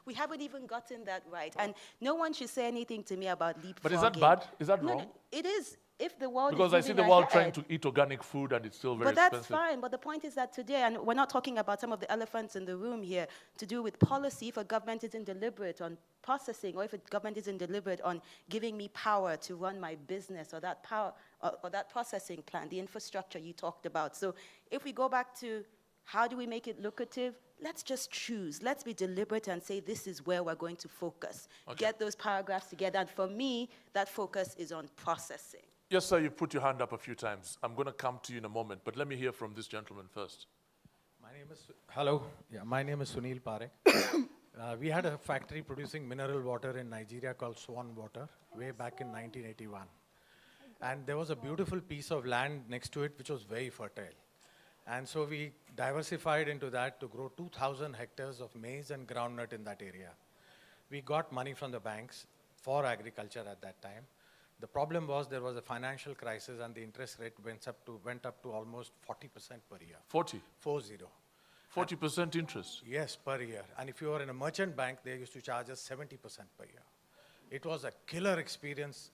we haven't even gotten that right. And no one should say anything to me about leapfrogging. But is that bad? Is that wrong? No, it is. If the world because is I see the world trying ahead, to eat organic food and it's still very expensive. expensive. But that's fine. But the point is that today, and we're not talking about some of the elephants in the room here, to do with policy, if a government isn't deliberate on processing, or if a government isn't deliberate on giving me power to run my business, or that power, or that processing plan, the infrastructure you talked about. So if we go back to how do we make it lucrative, let's just choose. Let's be deliberate and say this is where we're going to focus. Okay. Get those paragraphs together. And for me, that focus is on processing. Yes, sir, you put your hand up a few times. I'm going to come to you in a moment, but let me hear from this gentleman first. My name is Sunil Parekh. We had a factory producing mineral water in Nigeria called Swan Water way back in 1981. And there was a beautiful piece of land next to it which was very fertile. And so we diversified into that to grow 2,000 hectares of maize and groundnut in that area. We got money from the banks for agriculture at that time. The problem was there was a financial crisis and the interest rate went up to almost 40% per year. 40? 40. 40% interest? Yes, per year. And if you were in a merchant bank, they used to charge us 70% per year. It was a killer experience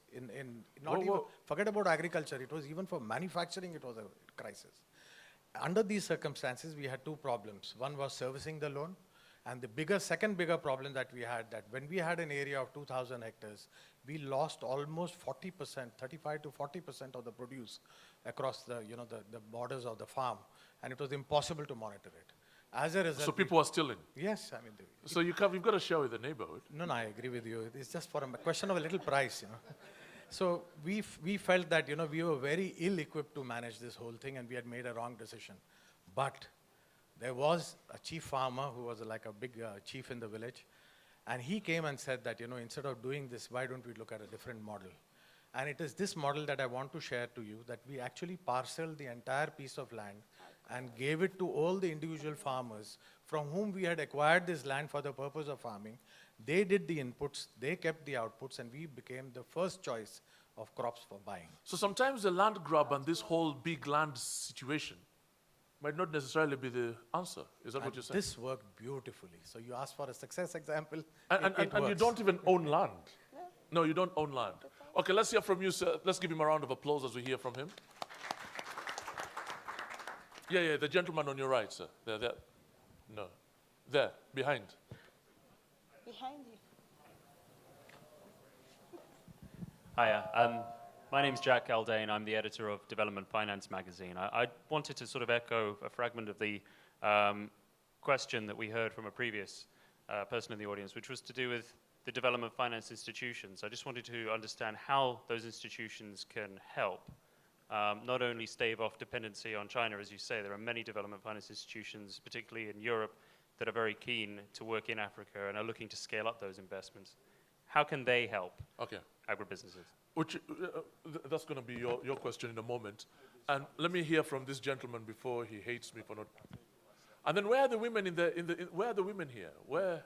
forget about agriculture, it was even for manufacturing, it was a crisis. Under these circumstances, we had two problems. One was servicing the loan, and the second bigger problem that we had, that when we had an area of 2,000 hectares, we lost almost 40%, 35 to 40% of the produce across the borders of the farm, and it was impossible to monitor it. As a result, so people are stealing? Yes. So you've got to share with the neighborhood. No, I agree with you. It's just for a question of a little price, So we felt that, we were very ill-equipped to manage this whole thing, and we had made a wrong decision. But there was a chief farmer who was like a big chief in the village, and he came and said that, instead of doing this, why don't we look at a different model? And it is this model that I want to share to you, that we actually parceled the entire piece of land and gave it to all the individual farmers from whom we had acquired this land for the purpose of farming. They did the inputs, they kept the outputs, and we became the first choice of crops for buying. So sometimes the land grab and this whole big land situation might not necessarily be the answer. Is that And what you're saying? this worked beautifully. So you asked for a success example. And you works. don't even own land. No, you don't own land. Okay, let's hear from you, sir. Let's give him a round of applause as we hear from him. Yeah, the gentleman on your right, sir. There. No. There, behind. Behind you. Hiya. My name's Jack Aldane. I'm the editor of Development Finance magazine. I wanted to sort of echo a fragment of the question that we heard from a previous person in the audience, which was to do with the development finance institutions. I just wanted to understand how those institutions can help not only stave off dependency on China, as you say. There are many development finance institutions, particularly in Europe, that are very keen to work in Africa and are looking to scale up those investments. How can they help agribusinesses? Which, that's going to be your question in a moment. And let me hear from this gentleman before he hates me for not. And then where are the women where are the women here? Where?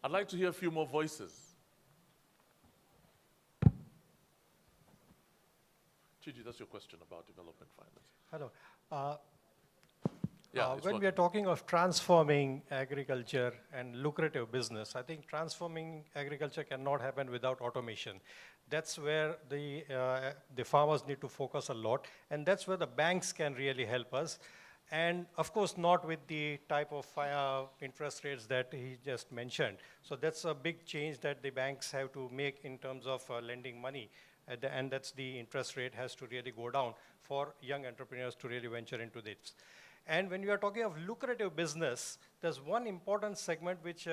I'd like to hear a few more voices. Chiji, that's your question about development finance. Hello. It's when we are talking of transforming agriculture and lucrative business, I think transforming agriculture cannot happen without automation. That's where the farmers need to focus a lot, and that's where the banks can really help us. And of course, not with the type of interest rates that he just mentioned. So that's a big change that the banks have to make in terms of lending money. And that's the interest rate has to really go down for young entrepreneurs to really venture into this. And when we are talking of lucrative business, there's one important segment which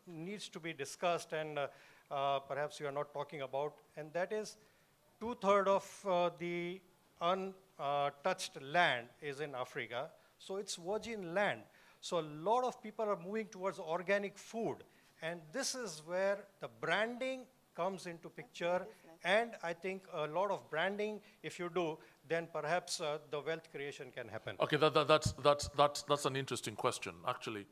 needs to be discussed and perhaps we are not talking about, and that is 2/3 of the untouched land is in Africa. So it's virgin land. So a lot of people are moving towards organic food. And this is where the branding comes into picture. And I think a lot of branding, if you do, then perhaps the wealth creation can happen. Okay, that's an interesting question. Actually,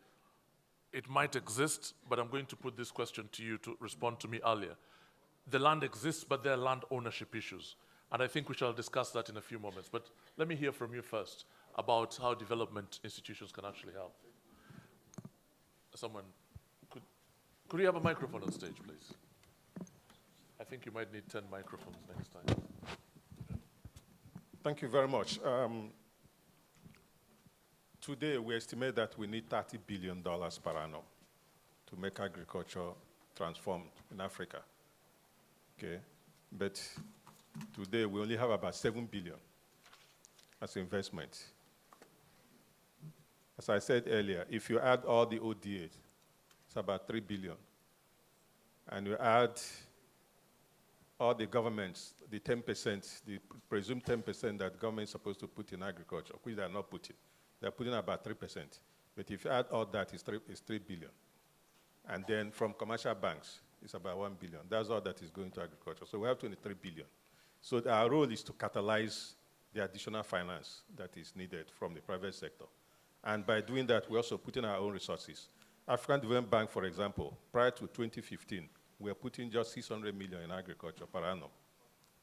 it might exist, but I'm going to put this question to you to respond to me earlier. The land exists, but there are land ownership issues. And I think we shall discuss that in a few moments. But let me hear from you first about how development institutions can actually help. Someone, could we have a microphone on stage, please? I think you might need 10 microphones next time. Thank you very much. Today, we estimate that we need $30 billion per annum to make agriculture transformed in Africa. Okay, but today we only have about 7 billion as investment. As I said earlier, if you add all the ODAs, it's about 3 billion. And you add all the governments, the 10%, the presumed 10% that government is supposed to put in agriculture, which they are not putting. They're putting about 3%. But if you add all that, it's 3 billion. And then from commercial banks, it's about 1 billion. That's all that is going to agriculture. So we have 23 billion. So our role is to catalyze the additional finance that is needed from the private sector. And by doing that, we also put in our own resources. African Development Bank, for example, prior to 2015, we are putting just 600 million in agriculture per annum.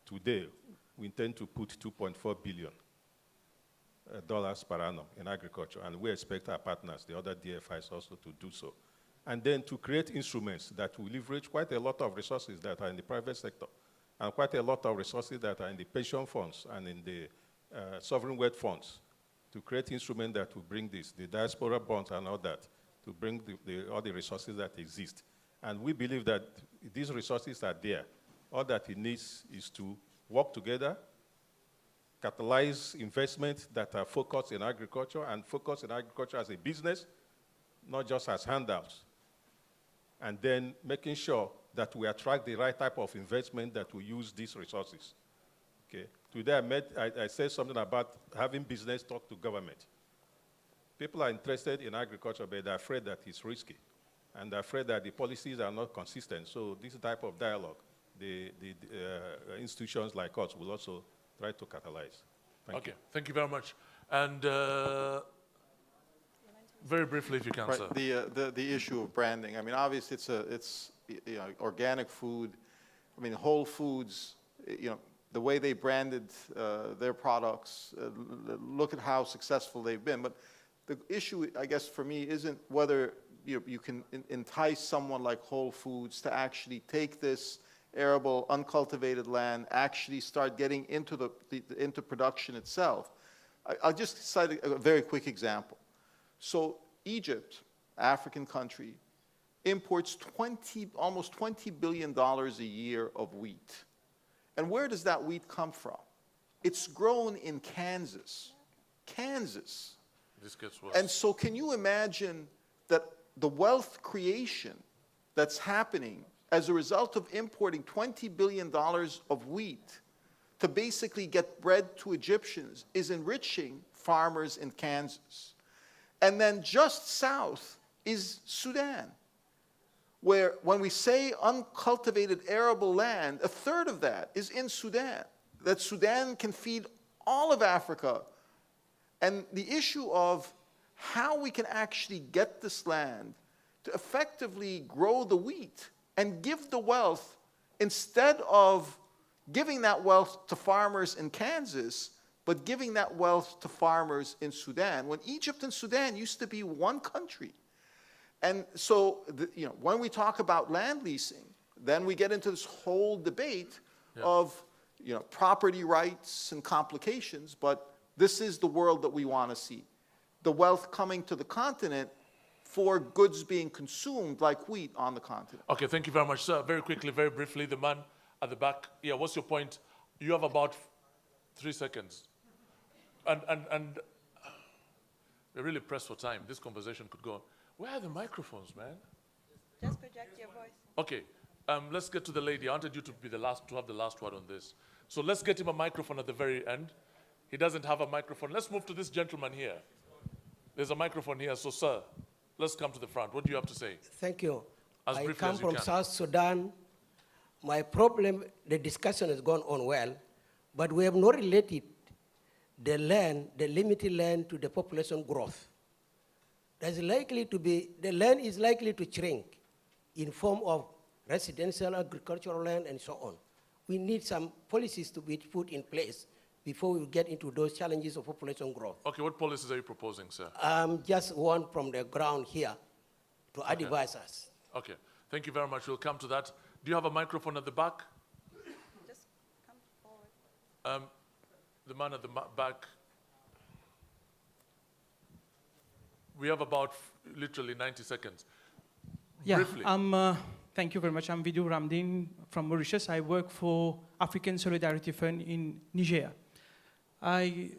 Today, we intend to put $2.4 billion per annum in agriculture, and we expect our partners, the other DFIs, also to do so. And then to create instruments that will leverage quite a lot of resources that are in the private sector, and quite a lot of resources that are in the pension funds and in the sovereign wealth funds, to create instruments that will bring this, the diaspora bonds and all that, to bring all the resources that exist. And we believe that these resources are there. All that it needs is to work together, catalyze investments that are focused in agriculture, and focus in agriculture as a business, not just as handouts. And then making sure that we attract the right type of investment that will use these resources. Okay. Today I said something about having business talk to government. People are interested in agriculture, but they're afraid that it's risky. And they're afraid that the policies are not consistent. So this type of dialogue, the institutions like us will also try to catalyze. Thank you very much. And very briefly, if you can, Right. sir. The issue of branding. I mean, obviously, it's you know, organic food. I mean, Whole Foods. You know, the way they branded their products. Look at how successful they've been. But the issue, I guess, for me, isn't whether you can entice someone like Whole Foods to actually take this arable, uncultivated land, actually start getting into into production itself. I'll just cite a very quick example. So Egypt, African country, imports almost $20 billion a year of wheat. And where does that wheat come from? It's grown in Kansas. Kansas. This gets worse. And so can you imagine that the wealth creation that's happening as a result of importing $20 billion of wheat to basically get bread to Egyptians is enriching farmers in Kansas. And then just south is Sudan, where when we say uncultivated arable land, a third of that is in Sudan, that Sudan can feed all of Africa. And the issue of how we can actually get this land to effectively grow the wheat and give the wealth, instead of giving that wealth to farmers in Kansas, but giving that wealth to farmers in Sudan, when Egypt and Sudan used to be one country. And so, you know, when we talk about land leasing, then we get into this whole debate of, you know, property rights and complications, but this is the world that we want to see. The wealth coming to the continent for goods being consumed like wheat on the continent. Okay, thank you very much, sir. Very quickly, very briefly, the man at the back. Yeah, what's your point? You have about 3 seconds. And we're really pressed for time. This conversation could go on. Where are the microphones, man? Just project your voice. Okay, let's get to the lady. I wanted you to be the last, to have the last word on this. So let's get him a microphone at the very end. He doesn't have a microphone. Let's move to this gentleman here. There's a microphone here. So, sir, let's come to the front. What do you have to say? Thank you. As I briefly come as you from can. South Sudan. My problem, the discussion has gone on well, but we have not related the land, the limited land, to the population growth. There's likely to be, the land is likely to shrink in form of residential, agricultural land, and so on. We need some policies to be put in place before we get into those challenges of population growth. Okay, what policies are you proposing, sir? Just one from the ground here to advise us. Okay, thank you very much. We'll come to that. Do you have a microphone at the back? Just come forward. The man at the back. We have about literally 90 seconds. Yeah, Briefly. thank you very much. I'm Vidhu Ramdin from Mauritius. I work for African Solidarity Fund in Niger. I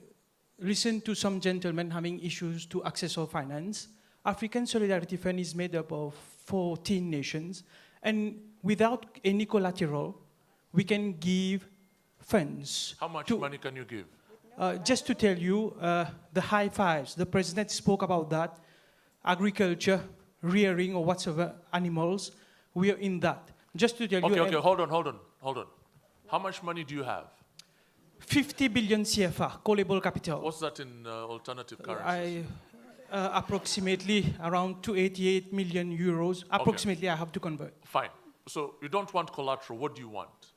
listened to some gentlemen having issues to access our finance. African Solidarity Fund is made up of 14 nations, and without any collateral, we can give funds. How much money can you give? Just to tell you, the high fives, the president spoke about that, agriculture, rearing or whatsoever animals, we are in that. Just to tell you. Okay, hold on. How much money do you have? 50 billion CFA, callable capital. What's that in alternative currencies? Approximately around 288 million euros. Approximately, I have to convert. Fine. So you don't want collateral. What do you want?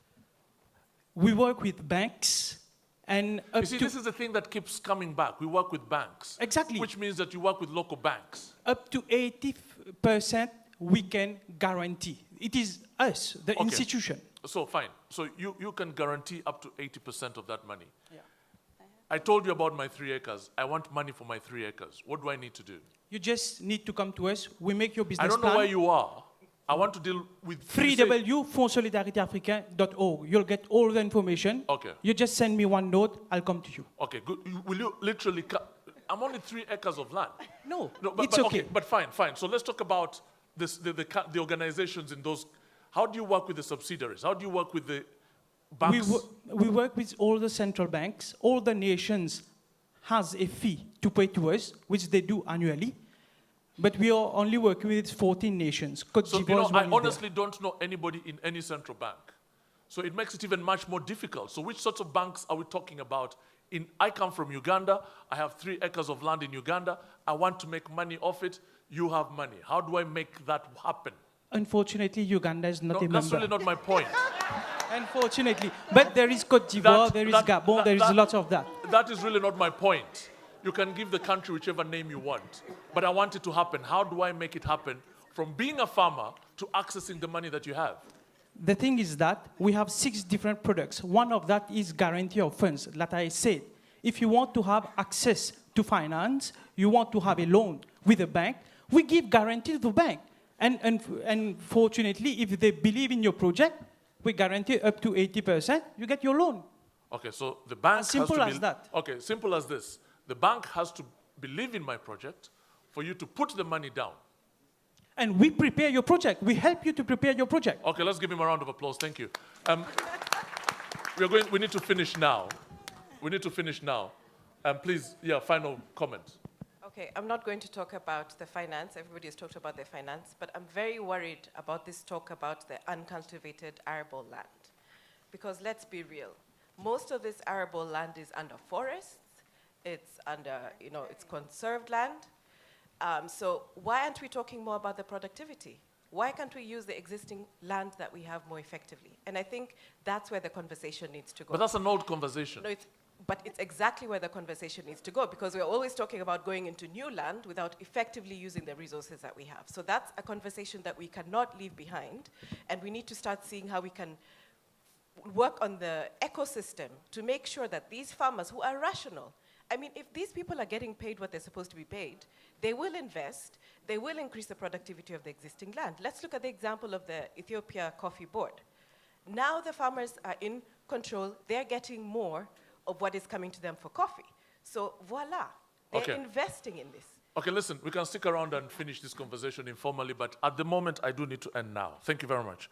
We work with banks. And you see, this is the thing that keeps coming back. We work with banks. Exactly. Which means that you work with local banks. Up to 80% we can guarantee. It is us, the institution. So fine. So you can guarantee up to 80% of that money. Yeah. I told you about my 3 acres. I want money for my 3 acres. What do I need to do? You just need to come to us. We make your business plan. I don't know where you are. I want to deal with... www.fondssolidarityafricain.org. You'll get all the information. Okay. You just send me one note, I'll come to you. Okay, good. Will you literally... I'm only 3 acres of land. No, but, it's okay. But fine. So let's talk about this, the organizations in those... How do you work with the subsidiaries? How do you work with the banks? We work with all the central banks. All the nations has a fee to pay to us, which they do annually. But we are only working with 14 nations. So, I honestly don't know anybody in any central bank. So it makes it even much more difficult. So which sorts of banks are we talking about I come from Uganda. I have 3 acres of land in Uganda. I want to make money off it. You have money. How do I make that happen? Unfortunately, Uganda is not a member. That's really not my point. Unfortunately. But there is Cote d'Ivoire, there is Gabon, there is lots of that. That is really not my point. You can give the country whichever name you want. But I want it to happen. How do I make it happen from being a farmer to accessing the money that you have? The thing is that we have 6 different products. One of that is guarantee of funds, that I said. If you want to have access to finance, you want to have a loan with a bank, we give guarantee to the bank. And fortunately, if they believe in your project, we guarantee up to 80%, you get your loan. Okay, so the bank has to simple as that. Okay, simple as this. The bank has to believe in my project for you to put the money down. And we prepare your project. We help you to prepare your project. Okay, let's give him a round of applause. Thank you. We need to finish now. We need to finish now. Please, final comment. Okay, I'm not going to talk about the finance. Everybody has talked about their finance, but I'm very worried about this talk about the uncultivated arable land. Because let's be real, most of this arable land is under forests. It's under, it's conserved land. So why aren't we talking more about the productivity? Why can't we use the existing land that we have more effectively? And I think that's where the conversation needs to go. But that's an old conversation. No, but it's exactly where the conversation needs to go, because we're always talking about going into new land without effectively using the resources that we have. So that's a conversation that we cannot leave behind, and we need to start seeing how we can work on the ecosystem to make sure that these farmers who are rational, I mean, if these people are getting paid what they're supposed to be paid, they will invest, they will increase the productivity of the existing land. Let's look at the example of the Ethiopia Coffee Board. Now the farmers are in control, they're getting more of what is coming to them for coffee. So voila, they're investing in this. Okay, listen, we can stick around and finish this conversation informally, but at the moment I do need to end now. Thank you very much.